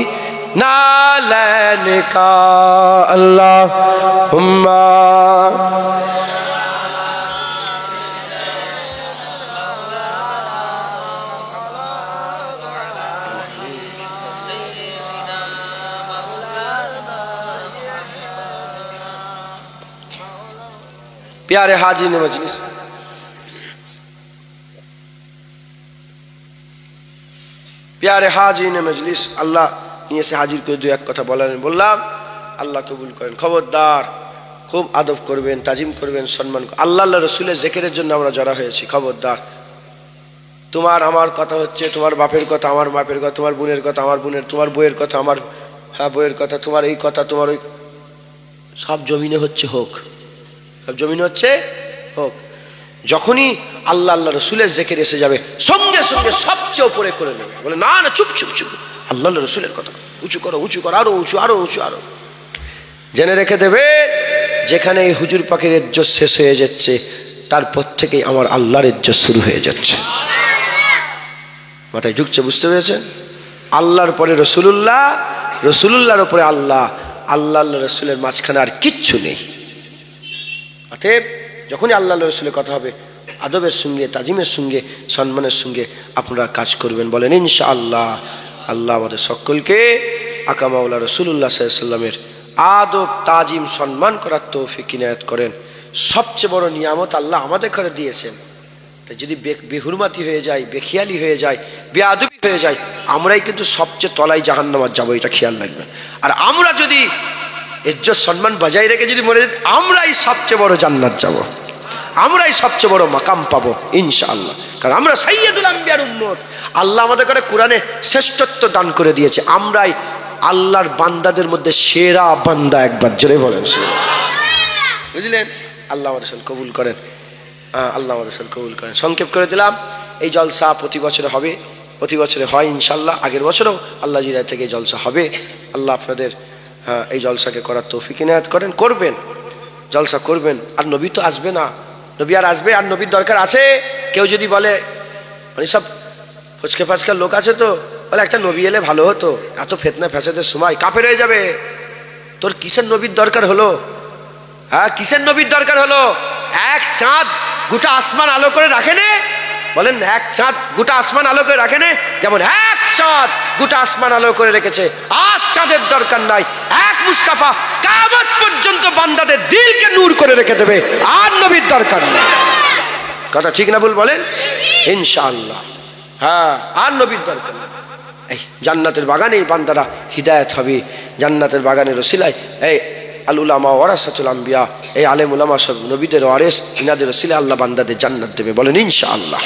नालैन का। अल्लाहुम्मा प्यारे हाजी ने मजलिस, प्यारे हाजी ने मजलिस, আল্লাহ নিয়ে এসে হাজির করে দু এক কথা বললাম, আল্লাহ কবুল করেন। খবরদার খুব আদব করবেন, তাজিম করবেন, সম্মান আল্লাহ রসুলের জিকিরের জন্য আমরা জড়া হয়েছি। খবরদার, তোমার আমার কথা হচ্ছে, তোমার বাপের কথা আমার বাপের কথা, তোমার বোনের কথা আমার বোনের, তোমার বইয়ের কথা আমার বইয়ের কথা, তোমার এই কথা তোমার ওই, সব জমিনে হচ্ছে হোক, সব জমিনে হচ্ছে হোক। যখনই আল্লাহ রসুলের জিকির এসে যাবে সঙ্গে সঙ্গে সবচেয়ে উপরে করে নেবে, বলে না না চুপ চুপ চুপ, আল্লাহ রসুলের কথা উঁচু করো, উঁচু করো, আরো উঁচু, আরো উঁচু, আরো। জেনে রেখে দেবে, যেখানে এই হুজুর পাখির ইজ্জত শেষ হয়ে যাচ্ছে তারপর থেকেই আমার আল্লাহর ইজ্জত শুরু হয়ে যাচ্ছে। মাথায় ঢুকছে, বুঝতে পেরেছেন? আল্লাহর পরে রসুলুল্লাহ, রসুলুল্লাহর উপরে আল্লাহ, আল্লাহ রসুলের মাঝখানে আর কিচ্ছু নেই। অতএব যখনই আল্লাহ রসুলের কথা হবে আদবের সঙ্গে, তাজিমের সঙ্গে, সম্মানের সঙ্গে আপনারা কাজ করবেন। বলেন ইনশাআল্লাহ। আল্লাহ আমাদের সকলকে আকা মাওলা রসুল্লাহ সাল্লাল্লাহু আলাইহি ওয়াসাল্লামের আদব, তাজিম, সম্মান করার তৌফিক ইনায়াত করেন। সবচেয়ে বড় নিয়ামত আল্লাহ আমাদের করে দিয়েছেন। তাই যদি বেহুরমাতি হয়ে যায়, বেখিয়ালি হয়ে যায়, বেআদবি হয়ে যায়, আমরাই কিন্তু সবচেয়ে তলায় জাহান্নামে যাবো, এটা খেয়াল রাখবে। আর আমরা যদি ইজ্জত সম্মান বজায় রেখে যদি মরে যাই, আমরাই সবচেয়ে বড় জান্নাত যাব, আমরাই সবচেয়ে বড় মাকাম পাবো ইনশাআল্লাহ। কারণ আমরা সাইয়্যিদুল আম্বিয়ার উম্মত। আল্লাহ আমাদের করে কোরআনে শ্রেষ্ঠত্ব দান করে দিয়েছে। আমরাই আল্লাহর বান্দাদের মধ্যে সেরা বান্দা। একবার জোরে বলেন, বুঝলেন? আল্লাহ আমাদের কবুল করেন, আল্লাহ আমাদের কবুল করেন। সংক্ষেপ করে দিলাম, এই জলসা প্রতি বছরে হবে, প্রতি বছরে হয় ইনশাআল্লাহ। আগের বছরও আল্লাহ জিরা থেকে জলসা হবে। আল্লাহ আপনাদের এই জলসাকে করার তৌফিক ইনায়াত করেন, করবেন, জলসা করবেন। আর নবী তো আসবে না, নবী আর আসবে? আর নবীর দরকার আছে? কেউ যদি বলে, মানে সব ফচকে ফাচকার লোক আছে তো, বলে একটা নবী এলে ভালো হতো, এত ফেতনা ফ্যাসাদের সময় কাফের হয়ে যাবে। তোর কিসের নবীর দরকার হলো? হ্যাঁ, কিসের নবীর দরকার হলো? এক চাঁদ গোটা আসমান আলো করে রাখে নে, বলেন এক চাঁদ গোটা আসমান আলো করে রাখে নে, যেমন এক চাঁদ গোটা আসমান আলো করে রেখেছে। আর চাঁদের দরকার নাই, এক মুস্তাফা কিয়ামত পর্যন্ত বান্দাদের দিলকে নূর করে রেখে দেবে। আর নবীর দরকার নেই। কথা ঠিক না ভুল বলেন? ইনশাআল্লাহ। হ্যাঁ, আর নবীর দরকার নেই। এই জান্নাতের বাগানে বান্দারা হিদায়াত হবে, জান্নাতের বাগানের ওসিলায় এই আল উলামা ওয়ারাসাতুল আম্বিয়া, এই আলেম উলামা সব নবীদের ওয়ারিস, ইনাদের ওসিলায় আল্লাহ বান্দাদের জান্নাত দেবে। বলেন ইনশাআল্লাহ।